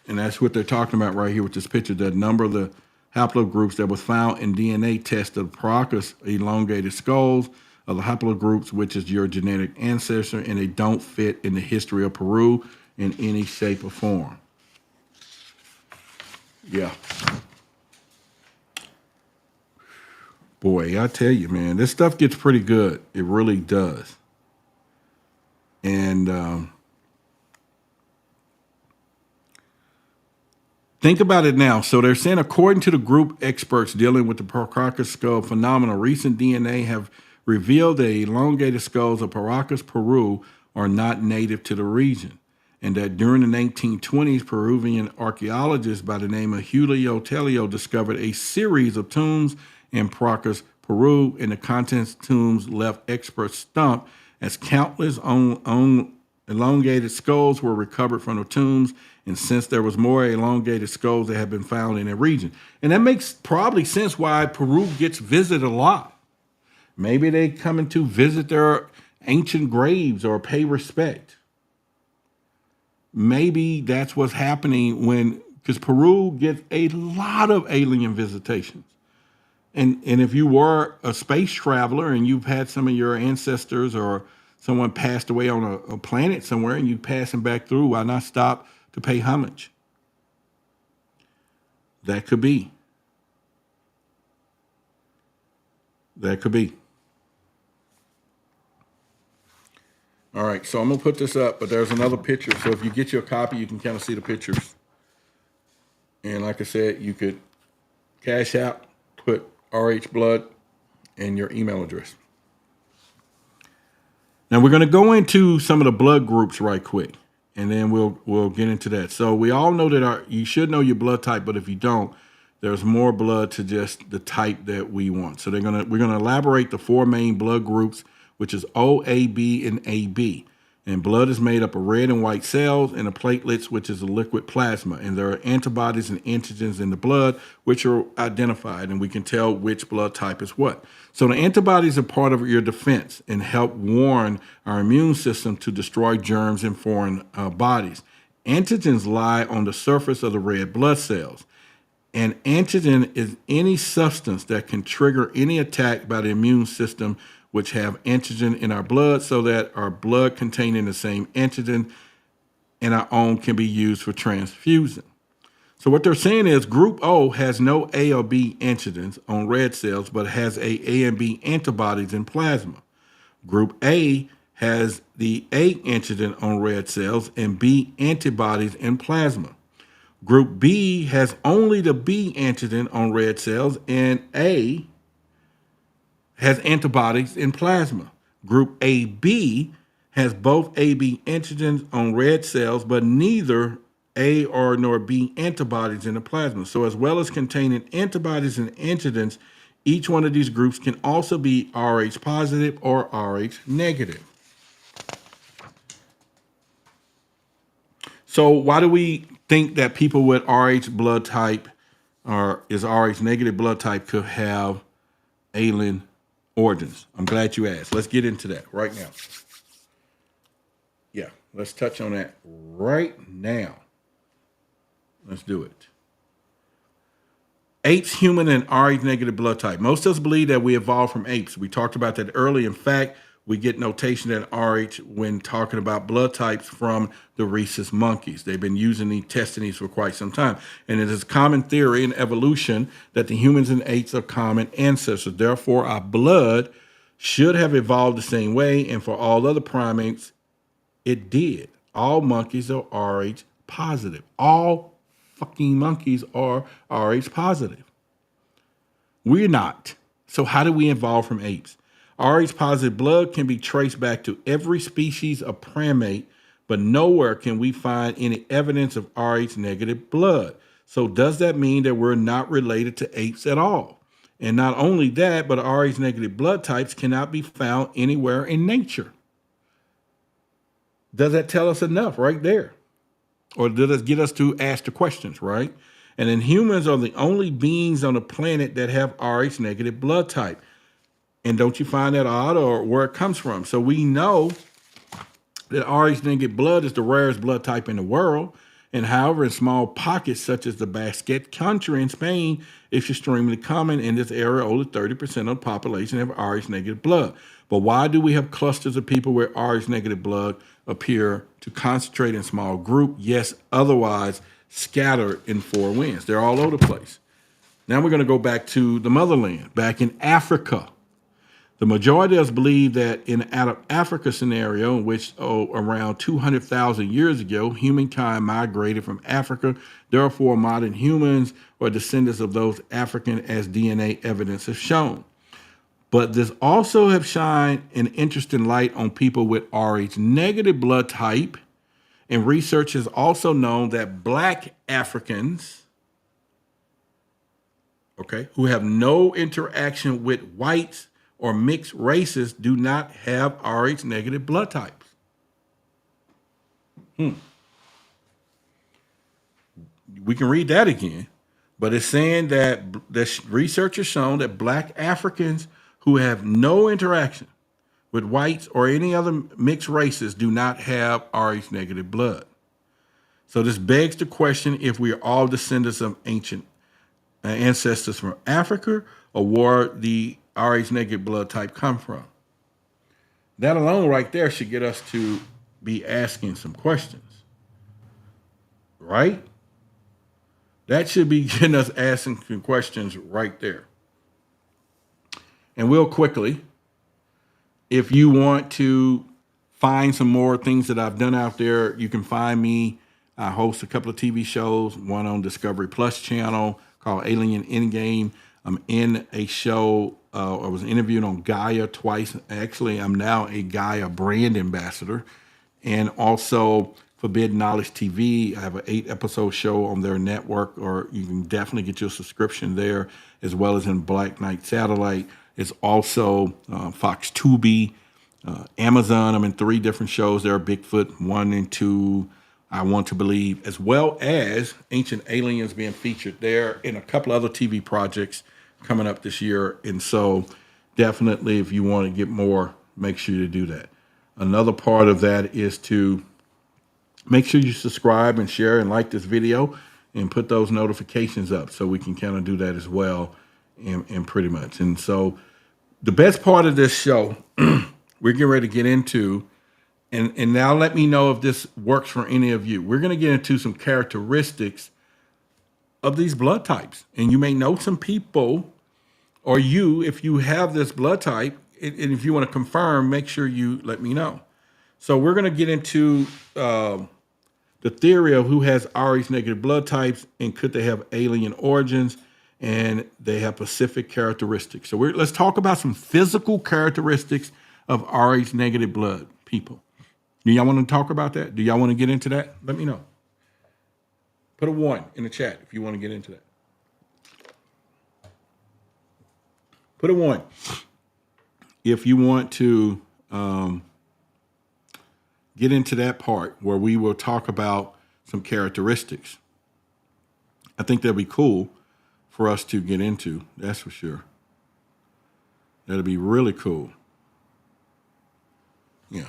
And that's what they're talking about right here with this picture, the number of the haplogroups that was found in DNA tests of Paracas elongated skulls of the haplogroups, which is your genetic ancestor, and they don't fit in the history of Peru in any shape or form. Yeah. Boy, I tell you, man, this stuff gets pretty good. It really does. And think about it now. So they're saying, according to the group experts dealing with the Paracas skull phenomenon, recent DNA have revealed the elongated skulls of Paracas, Peru, are not native to the region, and that during the 1920s, Peruvian archaeologists by the name of Julio Telio discovered a series of tombs in Paracas, Peru, and the contents of tombs left experts stumped as countless elongated skulls were recovered from the tombs, and since there was more elongated skulls that have been found in the region. And that makes probably sense why Peru gets visited a lot. Maybe they coming to visit their ancient graves or pay respect. Maybe that's what's happening because Peru gets a lot of alien visitations. And if you were a space traveler and you've had some of your ancestors or someone passed away on a planet somewhere and you passing back through, why not stop to pay homage? That could be. That could be. All right, so I'm going to put this up, but there's another picture. So if you get your copy, you can kind of see the pictures. And like I said, you could cash out, put RH Blood, and your email address. Now we're going to go into some of the blood groups right quick, and then we'll get into that. So we all know that you should know your blood type, but if you don't, there's more blood to just the type that we want. So we're going to elaborate the four main blood groups, which is O, A, B, and AB. And blood is made up of red and white cells and the platelets, which is a liquid plasma. And there are antibodies and antigens in the blood, which are identified, and we can tell which blood type is what. So the antibodies are part of your defense and help warn our immune system to destroy germs in foreign bodies. Antigens lie on the surface of the red blood cells. An antigen is any substance that can trigger any attack by the immune system, which have antigen in our blood, so that our blood containing the same antigen and our own can be used for transfusion. So what they're saying is group O has no A or B antigens on red cells, but has A and B antibodies in plasma. Group A has the A antigen on red cells and B antibodies in plasma. Group B has only the B antigen on red cells, and A has antibodies in plasma. Group AB has both AB antigens on red cells, but neither A or nor B antibodies in the plasma. So as well as containing antibodies and antigens, each one of these groups can also be Rh positive or Rh negative. So why do we think that people with Rh blood type or is Rh negative blood type could have alien origins? I'm glad you asked. Let's get into that right now. Yeah, let's touch on that right now. Let's do it. Apes, human, and Rh negative blood type. Most of us believe that we evolved from apes. We talked about that earlier. In fact, we get notation that Rh when talking about blood types from the rhesus monkeys. They've been testing these for quite some time. And it is a common theory in evolution that the humans and apes are common ancestors. Therefore, our blood should have evolved the same way. And for all other primates, it did. All monkeys are Rh positive. All fucking monkeys are Rh positive. We're not. So how do we evolve from apes? Rh positive blood can be traced back to every species of primate, but nowhere can we find any evidence of Rh negative blood. So does that mean that we're not related to apes at all? And not only that, but Rh negative blood types cannot be found anywhere in nature. Does that tell us enough right there? Or does it get us to ask the questions, right? And then humans are the only beings on the planet that have Rh negative blood type. And don't you find that odd, or where it comes from? So we know that Rh negative blood is the rarest blood type in the world. And however, in small pockets such as the Basque country in Spain, it's extremely common in this area. Only 30% of the population have Rh negative blood. But why do we have clusters of people with Rh negative blood appear to concentrate in small group? Yes, otherwise scattered in four winds. They're all over the place. Now we're going to go back to the motherland, back in Africa. The majority of us believe that in out of Africa scenario, in which around 200,000 years ago, humankind migrated from Africa. Therefore, modern humans are descendants of those African, as DNA evidence has shown. But this also have shined an interesting light on people with Rh negative blood type. And research has also known that Black Africans, who have no interaction with whites or mixed races, do not have Rh negative blood types. We can read that again, but it's saying that the research has shown that Black Africans who have no interaction with whites or any other mixed races do not have Rh negative blood. So this begs the question if we are all descendants of ancient ancestors from Africa, or where the Rh negative blood type come from. That alone right there should get us to be asking some questions, right? That should be getting us asking some questions right there. And real quickly, if you want to find some more things that I've done out there, you can find me. I host a couple of TV shows, one on Discovery Plus channel called Alien Endgame. I'm in a show. I was interviewed on Gaia twice. Actually, I'm now a Gaia brand ambassador. And also Forbidden Knowledge TV. I have an 8-episode show on their network, or you can definitely get your subscription there, as well as in Black Knight Satellite. It's also Fox Tubi. Amazon. I'm in 3 different shows. There are Bigfoot 1 and 2, I Want to Believe, as well as Ancient Aliens being featured there, and a couple other TV projects coming up this year. And so definitely, if you want to get more, make sure you do that. Another part of that is to make sure you subscribe and share and like this video and put those notifications up so we can kind of do that as well, and pretty much. And so the best part of this show, we're getting ready to get into, and now let me know if this works for any of you. We're going to get into some characteristics of these blood types. And you may know some people, or you, if you have this blood type, and if you want to confirm, make sure you let me know. So we're going to get into the theory of who has Rh negative blood types and could they have alien origins, and they have specific characteristics. So let's talk about some physical characteristics of Rh negative blood people. Do y'all want to talk about that? Do y'all want to get into that? Let me know. Put a 1 in the chat if you want to get into that. Put a 1 if you want to get into that part where we will talk about some characteristics. I think that'd be cool for us to get into. That's for sure. That'd be really cool. Yeah.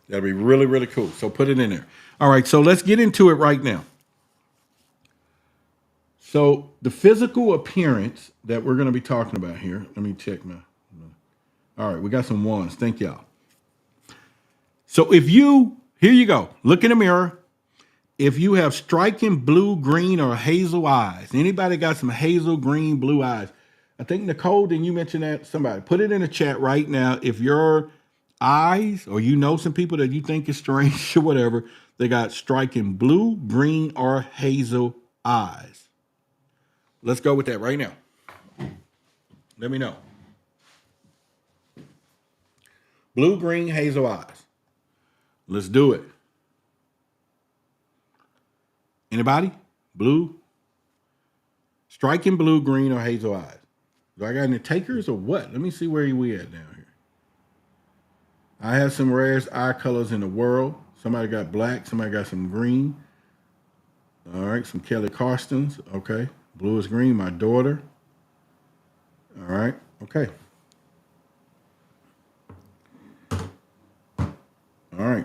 That'd be really, really cool. So put it in there. All right. So let's get into it right now. So the physical appearance that we're going to be talking about here. Let me check my. All right. We got some 1s. Thank y'all. So here you go. Look in the mirror. If you have striking blue, green, or hazel eyes, anybody got some hazel, green, blue eyes? I think, Nicole, didn't you mention that? Somebody put it in the chat right now. If your eyes, or you know some people that you think is strange or whatever, they got striking blue, green, or hazel eyes. Let's go with that right now. Let me know. Blue, green, hazel eyes. Let's do it. Anybody? Blue? Striking blue, green, or hazel eyes. Do I got any takers or what? Let me see where we at down here. I have some rarest eye colors in the world. Somebody got black. Somebody got some green. All right, some Kelly Carstens. Okay. Blue is green, my daughter. All right. Okay. All right.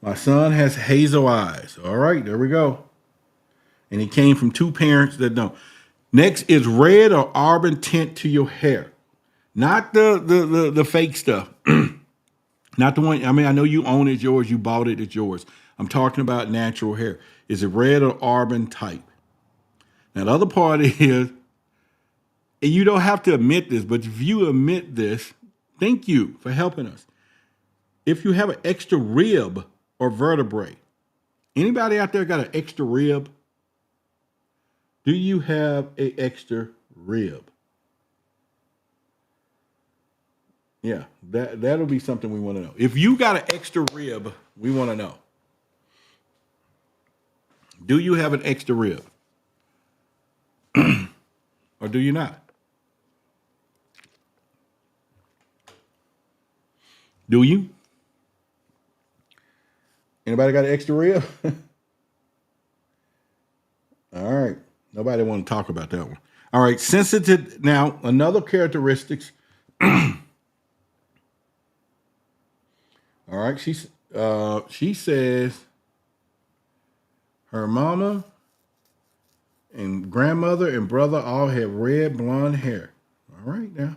My son has hazel eyes. All right, there we go. And he came from 2 parents that don't. Next is red or auburn tint to your hair. Not the fake stuff. Not the one, I mean, I know you own it, it's yours, you bought it, it's yours. I'm talking about natural hair. Is it red or auburn type? Now, the other part is, and you don't have to admit this, but if you admit this, thank you for helping us. If you have an extra rib or vertebrae, anybody out there got an extra rib? Do you have an extra rib? Yeah, that'll be something we want to know. If you got an extra rib, we want to know. Do you have an extra rib? Or do you not? Do you? Anybody got an extra rib? All right. Nobody want to talk about that one. All right. Sensitive. Now, another characteristics. All right. She says her mama and grandmother and brother all have red blonde hair. All right now.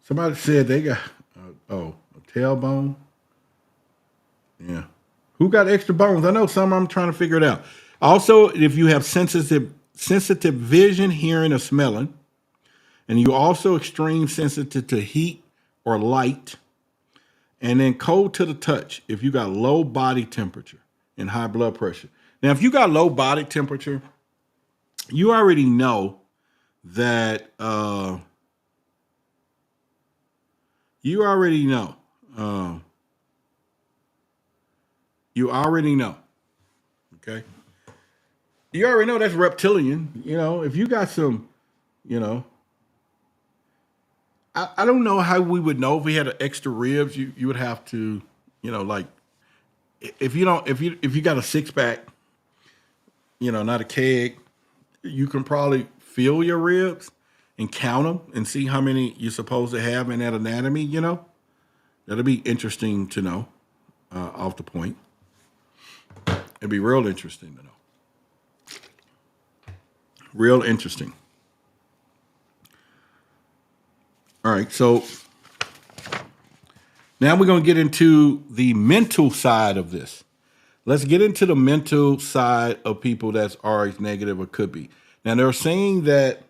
Somebody said they got a tailbone. Yeah. Who got extra bones? I know some. I'm trying to figure it out. Also, if you have sensitive vision, hearing, or smelling, and you also extreme sensitive to heat or light, and then cold to the touch if you got low body temperature and high blood pressure. Now, if you got low body temperature, you already know that you already know. Okay. You already know that's reptilian. You know, if you got some, I don't know how we would know if we had an extra ribs. You would have to, like if you don't if you got a six pack, not a keg, you can probably feel your ribs and count them and see how many you're supposed to have in that anatomy. That'll be interesting to know. Off the point, it'd be real interesting to know. Real interesting. All right, so now we're going to get into the mental side of this. Let's get into the mental side of people that's Rh negative or could be. Now, they're saying that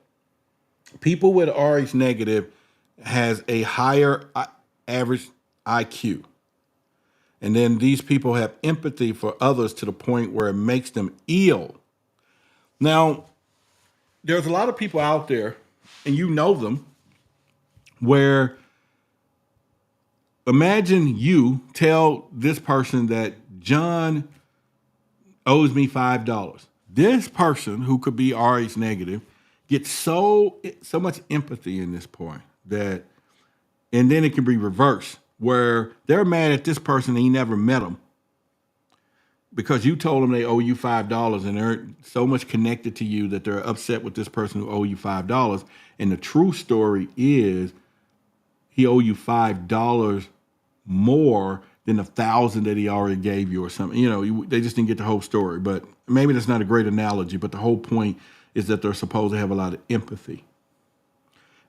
people with Rh negative has a higher average IQ. And then these people have empathy for others to the point where it makes them ill. Now, there's a lot of people out there, and you know them, where imagine you tell this person that John owes me $5. This person who could be Rh negative gets so much empathy in this point that, and then it can be reversed where they're mad at this person and he never met them because you told them they owe you $5 and they're so much connected to you that they're upset with this person who owe you $5. And the true story is he owe you $5 more than 1,000 that he already gave you or something. They just didn't get the whole story. But maybe that's not a great analogy. But the whole point is that they're supposed to have a lot of empathy.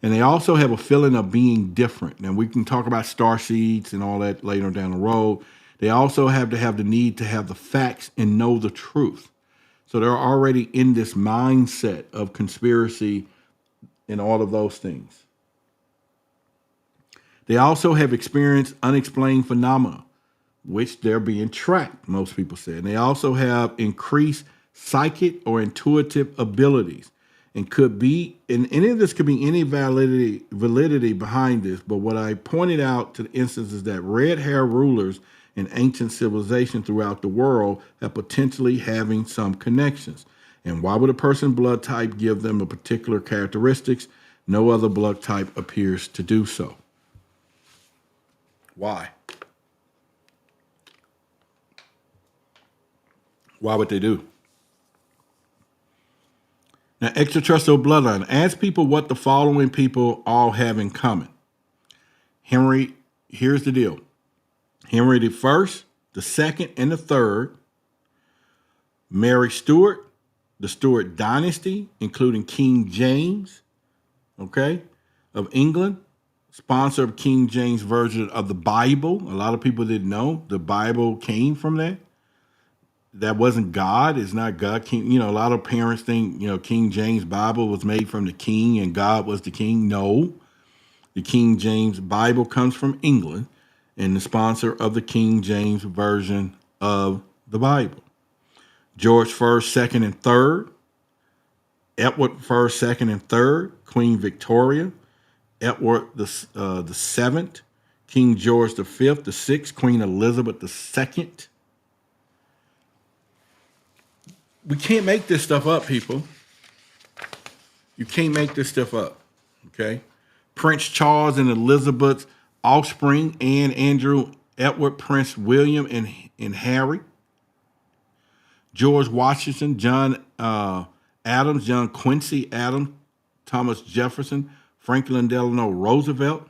And they also have a feeling of being different. Now, we can talk about star seeds and all that later down the road. They also have to have the need to have the facts and know the truth. So they're already in this mindset of conspiracy and all of those things. They also have experienced unexplained phenomena, which they're being tracked, most people say. And they also have increased psychic or intuitive abilities. And could be, and any of this could be any validity behind this. But what I pointed out to the instance is that red hair rulers in ancient civilization throughout the world have potentially having some connections. And why would a person's blood type give them a particular characteristics? No other blood type appears to do so. Why? Why would they do? Now, extraterrestrial bloodline. Ask people what the following people all have in common. Henry, here's the deal. Henry the First, the Second, and the Third. Mary Stuart, the Stuart dynasty, including King James, of England. Sponsor of King James Version of the Bible. A lot of people didn't know the Bible came from that. That wasn't God. It's not God. King, a lot of parents think, King James Bible was made from the king and God was the king. No. The King James Bible comes from England and the sponsor of the King James Version of the Bible. George First, Second, and Third. Edward First, Second, and Third. Queen Victoria. Edward the Seventh. King George the Fifth, the Sixth. Queen Elizabeth the Second. We can't make this stuff up, people. You can't make this stuff up, okay? Prince Charles and Elizabeth's offspring, Anne, Andrew, Edward, Prince William, and Harry. George Washington, John Adams, John Quincy Adams, Thomas Jefferson, Franklin Delano Roosevelt.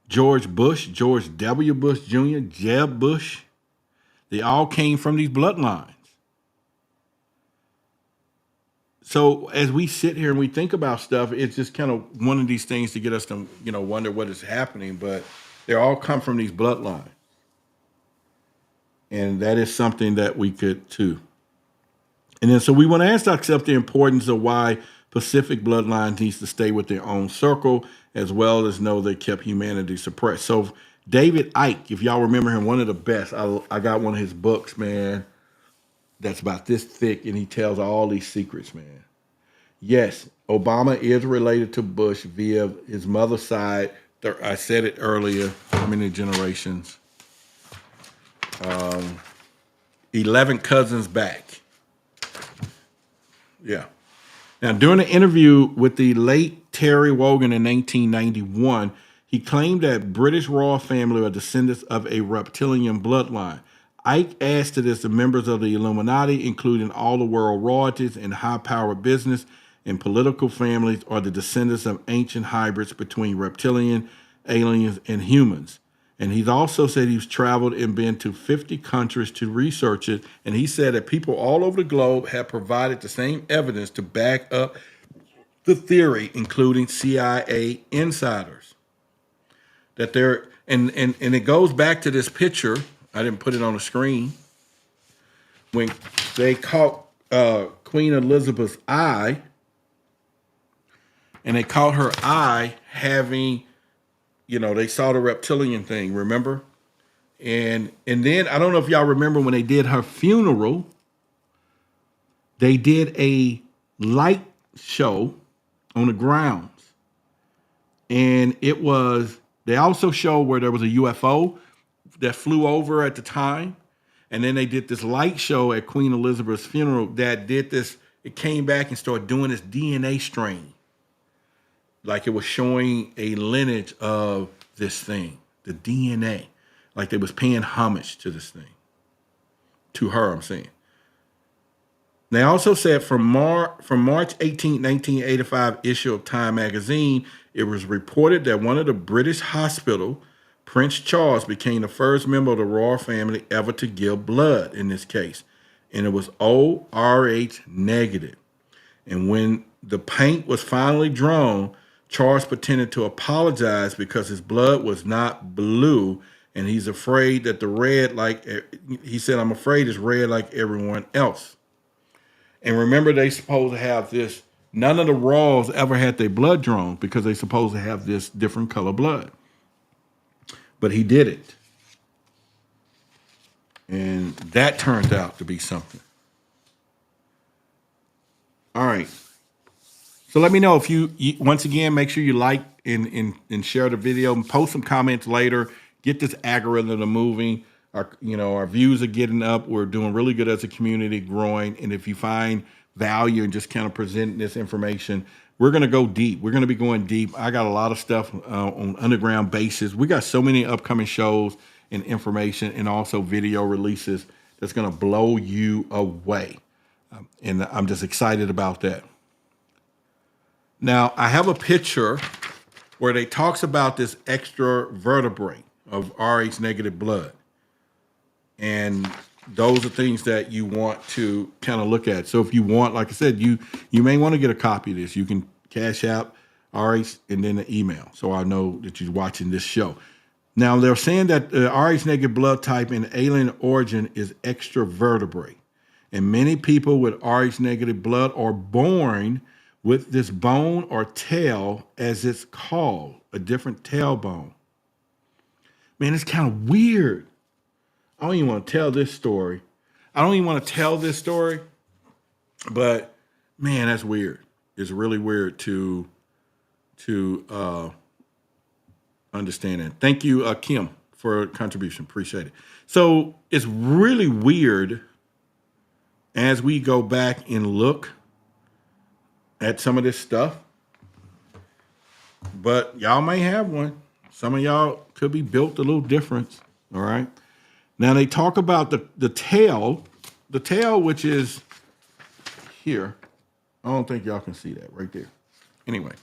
George Bush, George W. Bush Jr., Jeb Bush. They all came from these bloodlines. So as we sit here and we think about stuff, it's just kind of one of these things to get us to, wonder what is happening. But they all come from these bloodlines. And that is something that we could too. And then so we want to ask ourselves the importance of why Pacific bloodline needs to stay with their own circle, as well as know they kept humanity suppressed. So David Icke, if y'all remember him, one of the best. I got one of his books, man, that's about this thick, and he tells all these secrets, man. Yes, Obama is related to Bush via his mother's side. I said it earlier. How many generations? 11 cousins back. Yeah. Now, during an interview with the late Terry Wogan in 1991. He claimed that British royal family are descendants of a reptilian bloodline. Ike asked it as the members of the Illuminati, including all the world royalties and high-powered business and political families, are the descendants of ancient hybrids between reptilian, aliens, and humans. And he's also said he's traveled and been to 50 countries to research it. And he said that people all over the globe have provided the same evidence to back up the theory, including CIA insiders. That they're, and it goes back to this picture. I didn't put it on the screen. When they caught Queen Elizabeth's eye, and they caught her eye having, they saw the reptilian thing, remember? And then, I don't know if y'all remember when they did her funeral, they did a light show on the grounds. And they also showed where there was a UFO that flew over at the time. And then they did this light show at Queen Elizabeth's funeral that did this. It came back and started doing this DNA strain. Like it was showing a lineage of this thing, the DNA. Like they was paying homage to this thing. To her, I'm saying. They also said from March 18, 1985 issue of Time magazine, it was reported that one of the British hospital, Prince Charles, became the first member of the royal family ever to give blood in this case. And it was ORH negative. And when the paint was finally drawn, Charles pretended to apologize because his blood was not blue. And he's afraid that he said, I'm afraid it's red like everyone else. And remember, they supposed to have this, none of the royals ever had their blood drawn because they supposed to have this different color blood. But he did it. And that turned out to be something. All right. So let me know if you once again, make sure you like and share the video and post some comments later. Get this algorithm moving. Our views are getting up. We're doing really good as a community, growing. And if you find value in just kind of presenting this information, we're going to go deep. We're going to be going deep. I got a lot of stuff on underground basis. We got so many upcoming shows and information and also video releases that's going to blow you away. And I'm just excited about that. Now, I have a picture where they talks about this extra vertebrae of Rh negative blood. And those are things that you want to kind of look at. So if you want, like I said, you may want to get a copy of this. You can cash out RH and then the email. So I know that you're watching this show. Now, they're saying that the Rh negative blood type in alien origin is extra vertebrae. And many people with Rh negative blood are born with this bone or tail, as it's called, a different tailbone. Man, it's kind of weird. I don't even want to tell this story. But man, that's weird. It's really weird to understand that. Thank you, Kim, for a contribution. Appreciate it. So it's really weird as we go back and look at some of this stuff. But y'all may have one. Some of y'all could be built a little different. All right. Now they talk about the tail, which is here. I don't think y'all can see that right there. Anyway,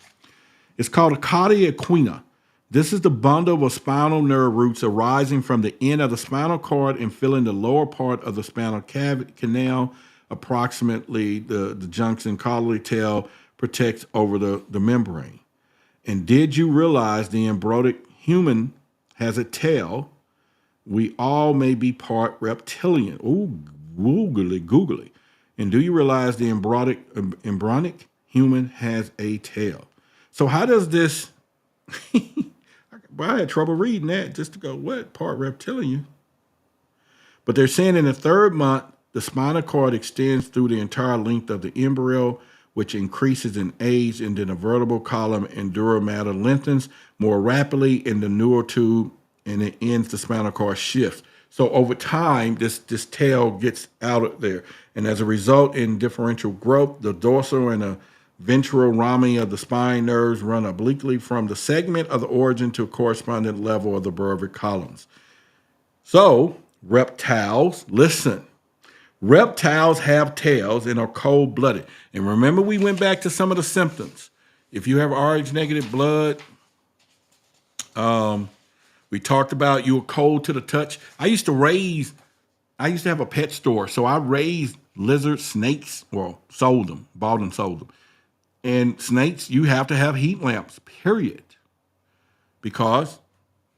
it's called a cauda equina. This is the bundle of spinal nerve roots arising from the end of the spinal cord and filling the lower part of the spinal canal. Approximately the junction caudally tail protects over the membrane. And did you realize the embryonic human has a tail? We all may be part reptilian. Ooh, googly. And do you realize the embryonic human has a tail? So how does this, I had trouble reading that just to go, what? Part reptilian? But they're saying in the third month, the spinal cord extends through the entire length of the embryo, which increases in age, and then the vertebral column and dura mater lengthens more rapidly in the neural tube, and it ends the spinal cord shifts. So over time, this tail gets out of there. And as a result, in differential growth, the dorsal and the ventral rami of the spine nerves run obliquely from the segment of the origin to a corresponding level of the vertebral columns. So, reptiles, listen. Reptiles have tails and are cold-blooded. And remember, we went back to some of the symptoms. If you have Rh negative blood, we talked about you were cold to the touch. I used to have a pet store, so I raised lizards, snakes, well, sold them, bought and sold them. And snakes, you have to have heat lamps, period, because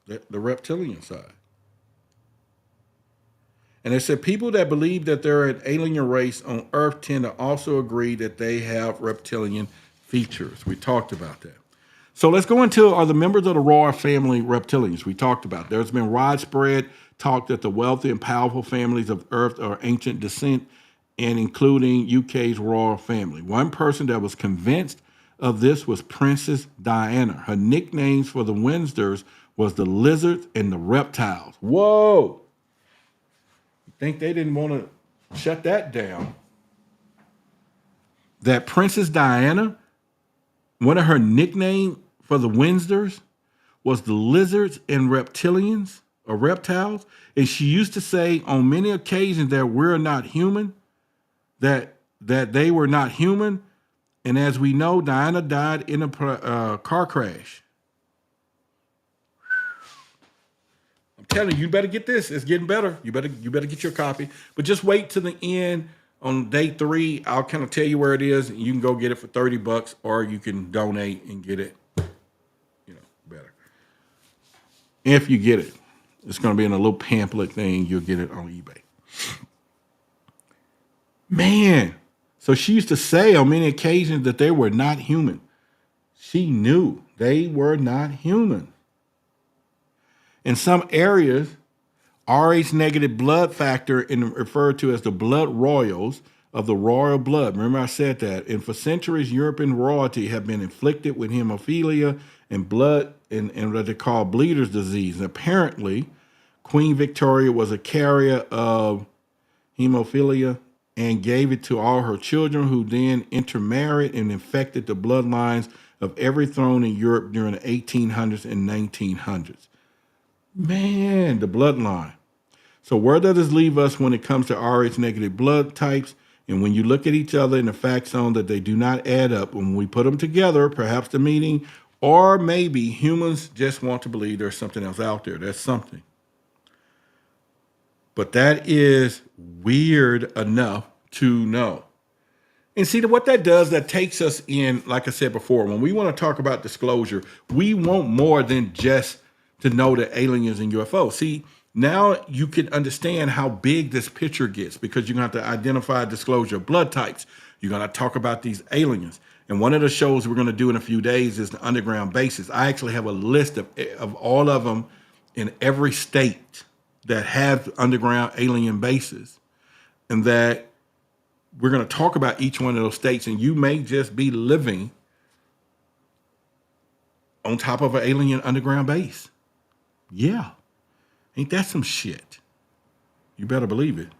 the reptilian side. And they said people that believe that they're an alien race on Earth tend to also agree that they have reptilian features. We talked about that. So let's go into, are the members of the royal family reptilians? We talked about. There's been widespread talk that the wealthy and powerful families of Earth are ancient descent, and including UK's royal family. One person that was convinced of this was Princess Diana. Her nicknames for the Windsors was the lizards and the reptiles. Whoa! Think they didn't want to shut that down. That Princess Diana, one of her nicknames for the Windsors was the lizards and reptilians or reptiles. And she used to say on many occasions that we're not human, that they were not human. And as we know, Diana died in a car crash. I'm telling you, you better get this. It's getting better. You better get your copy. But just wait to the end on day 3. I'll kind of tell you where it is. And you can go get it for $30, or you can donate and get it, better. If you get it, it's going to be in a little pamphlet thing. You'll get it on eBay. Man, so she used to say on many occasions that they were not human. She knew they were not human. In some areas, Rh negative blood factor referred to as the blood royals of the royal blood. Remember I said that. And for centuries, European royalty have been inflicted with hemophilia and blood and what they call bleeder's disease. And apparently, Queen Victoria was a carrier of hemophilia and gave it to all her children, who then intermarried and infected the bloodlines of every throne in Europe during the 1800s and 1900s. Man, the bloodline. So where does this leave us when it comes to Rh negative blood types? And when you look at each other in the fact zone that they do not add up, when we put them together, perhaps the meaning, or maybe humans just want to believe there's something else out there. That's something. But that is weird enough to know. And see, what that does, that takes us in, like I said before, when we want to talk about disclosure, we want more than just to know that aliens and UFOs. See, now you can understand how big this picture gets, because you're going to have to identify disclosure of blood types. You're going to talk about these aliens. And one of the shows we're going to do in a few days is the underground bases. I actually have a list of all of them in every state that have underground alien bases, and that we're going to talk about each one of those states. And you may just be living on top of an alien underground base. Yeah. Ain't that some shit? You better believe it.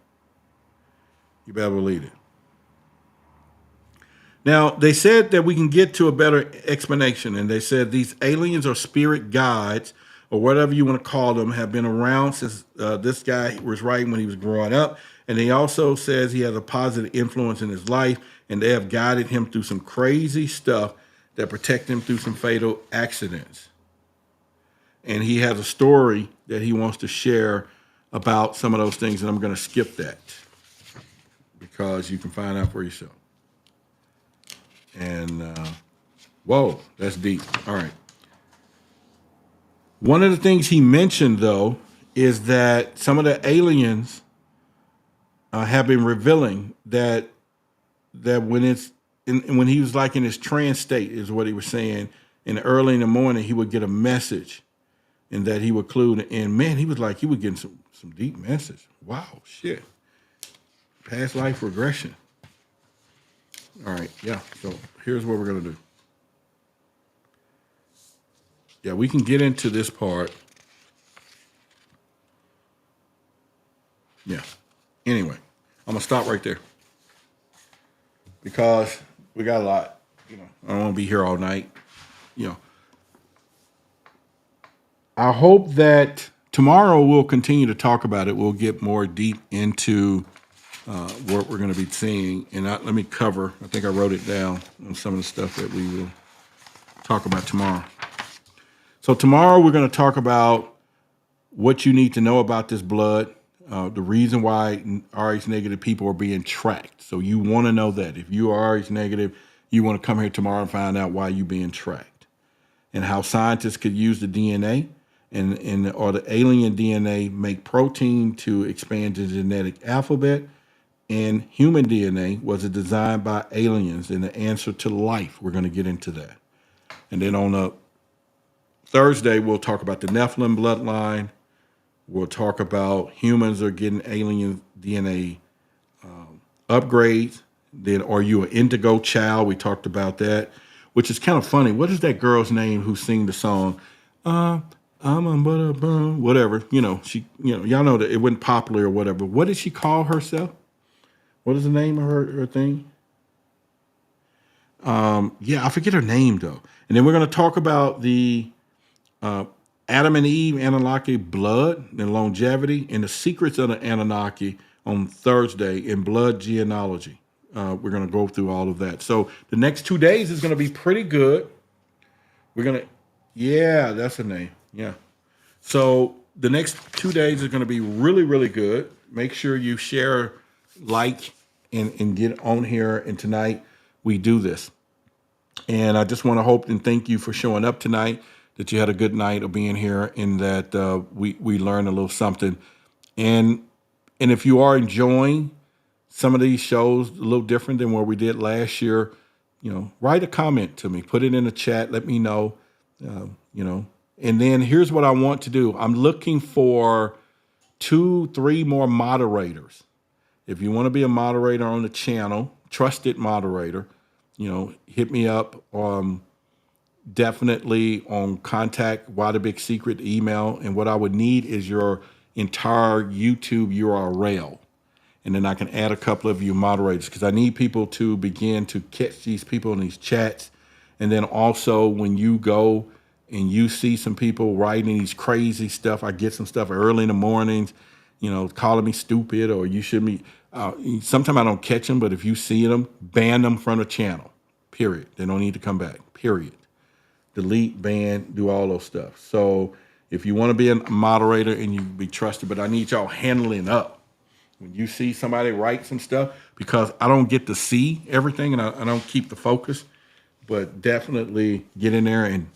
You better believe it. Now, they said that we can get to a better explanation. And they said these aliens or spirit guides, or whatever you want to call them, have been around since this guy was writing when he was growing up. And he also says he has a positive influence in his life, and they have guided him through some crazy stuff that protect him through some fatal accidents. And he has a story that he wants to share about some of those things, and I'm going to skip that because you can find out for yourself. And, whoa, that's deep. All right. One of the things he mentioned, though, is that some of the aliens have been revealing that when he was like in his trance state, is what he was saying, and early in the morning he would get a message, and that he would clue in. Man, he was getting some deep message. Wow, shit. Past life regression. All right, yeah. So here's what we're gonna do. Yeah, we can get into this part. Yeah. Anyway, I'm gonna stop right there because we got a lot. I don't want to be here all night. You know, I hope that tomorrow we'll continue to talk about it. We'll get more deep into what we're going to be seeing. And let me cover, I think I wrote it down on some of the stuff that we will talk about tomorrow. So tomorrow we're going to talk about what you need to know about this blood, the reason why Rh negative people are being tracked. So you want to know that. If you are Rh negative, you want to come here tomorrow and find out why you're being tracked, and how scientists could use the DNA or the alien DNA make protein to expand the genetic alphabet. And human DNA was designed by aliens and the answer to life. We're going to get into that. And then on Thursday, we'll talk about the Nephilim bloodline. We'll talk about humans are getting alien DNA upgrades. Then, are you an indigo child? We talked about that, which is kind of funny. What is that girl's name who sing the song? I'm a whatever. Y'all know that it wasn't popular or whatever. What did she call herself? What is the name of her thing? I forget her name though. And then we're going to talk about the Adam and Eve Anunnaki blood and longevity and the secrets of the Anunnaki on Thursday in blood genealogy. We're going to go through all of that. So the next 2 days is going to be pretty good. That's the name. Yeah. So the next 2 days is going to be really, really good. Make sure you share, like, and get on here. And tonight we do this. And I just want to hope and thank you for showing up tonight, that you had a good night of being here, and that we learned a little something. And if you are enjoying some of these shows a little different than what we did last year, write a comment to me, put it in the chat, let me know, And then here's what I want to do. I'm looking for 2-3 more moderators. If you want to be a moderator on the channel, trusted moderator, hit me up. Definitely on contact Why the Big Secret email. And what I would need is your entire YouTube URL. And then I can add a couple of you moderators, because I need people to begin to catch these people in these chats. And then also when you go and you see some people writing these crazy stuff, I get some stuff early in the mornings, calling me stupid, or you should be. Sometimes I don't catch them, but if you see them, ban them from the channel. Period. They don't need to come back. Period. Delete, ban, do all those stuff. So if you want to be a moderator and you be trusted, but I need y'all handling up. When you see somebody write some stuff, because I don't get to see everything and I don't keep the focus, but definitely get in there and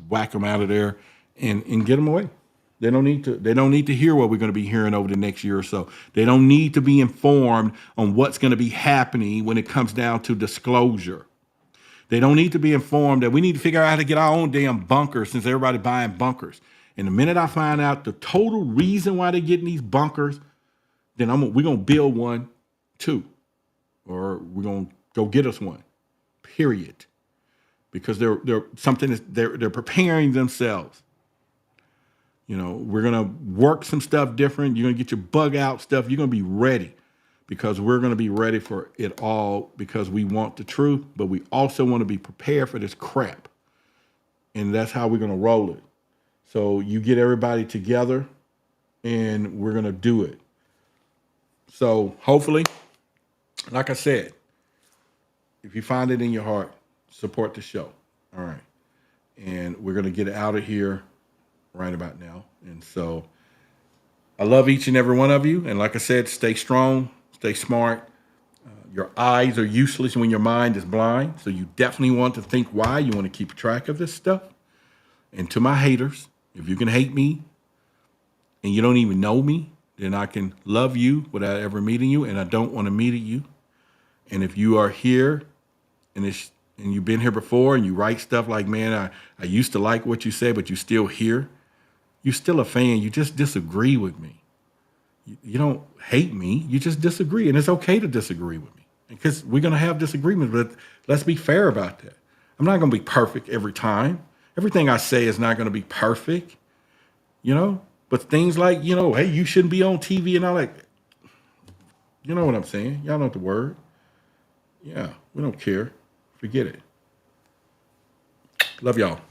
whack them out of there and get them away. They don't need to hear what we're going to be hearing over the next year or so. They don't need to be informed on what's going to be happening when it comes down to disclosure. They don't need to be informed that we need to figure out how to get our own damn bunkers, since everybody's buying bunkers. And the minute I find out the total reason why they're getting these bunkers, then we're going to build one too. Or we're going to go get us one, period. Because they're preparing themselves. We're going to work some stuff different. You're going to get your bug out stuff. You're going to be ready, because we're going to be ready for it all, because we want the truth, but we also want to be prepared for this crap. And that's how we're going to roll it. So you get everybody together and we're going to do it. So hopefully, like I said, if you find it in your heart, support the show. All right. And we're going to get out of here right about now. And so I love each and every one of you. And like I said, stay strong, stay smart. Your eyes are useless when your mind is blind. So you definitely want to think why. You want to keep track of this stuff. And to my haters, if you can hate me and you don't even know me, then I can love you without ever meeting you. And I don't want to meet you. And if you are here and you've been here before and you write stuff like, man, I used to like what you said, but you're still here. You're still a fan. You just disagree with me. You don't hate me. You just disagree. And it's okay to disagree with me, because we're going to have disagreements, but let's be fair about that. I'm not going to be perfect every time. Everything I say is not going to be perfect, but things like, hey, you shouldn't be on TV and all that. You know what I'm saying? Y'all know the word. Yeah, we don't care. Forget it. Love y'all.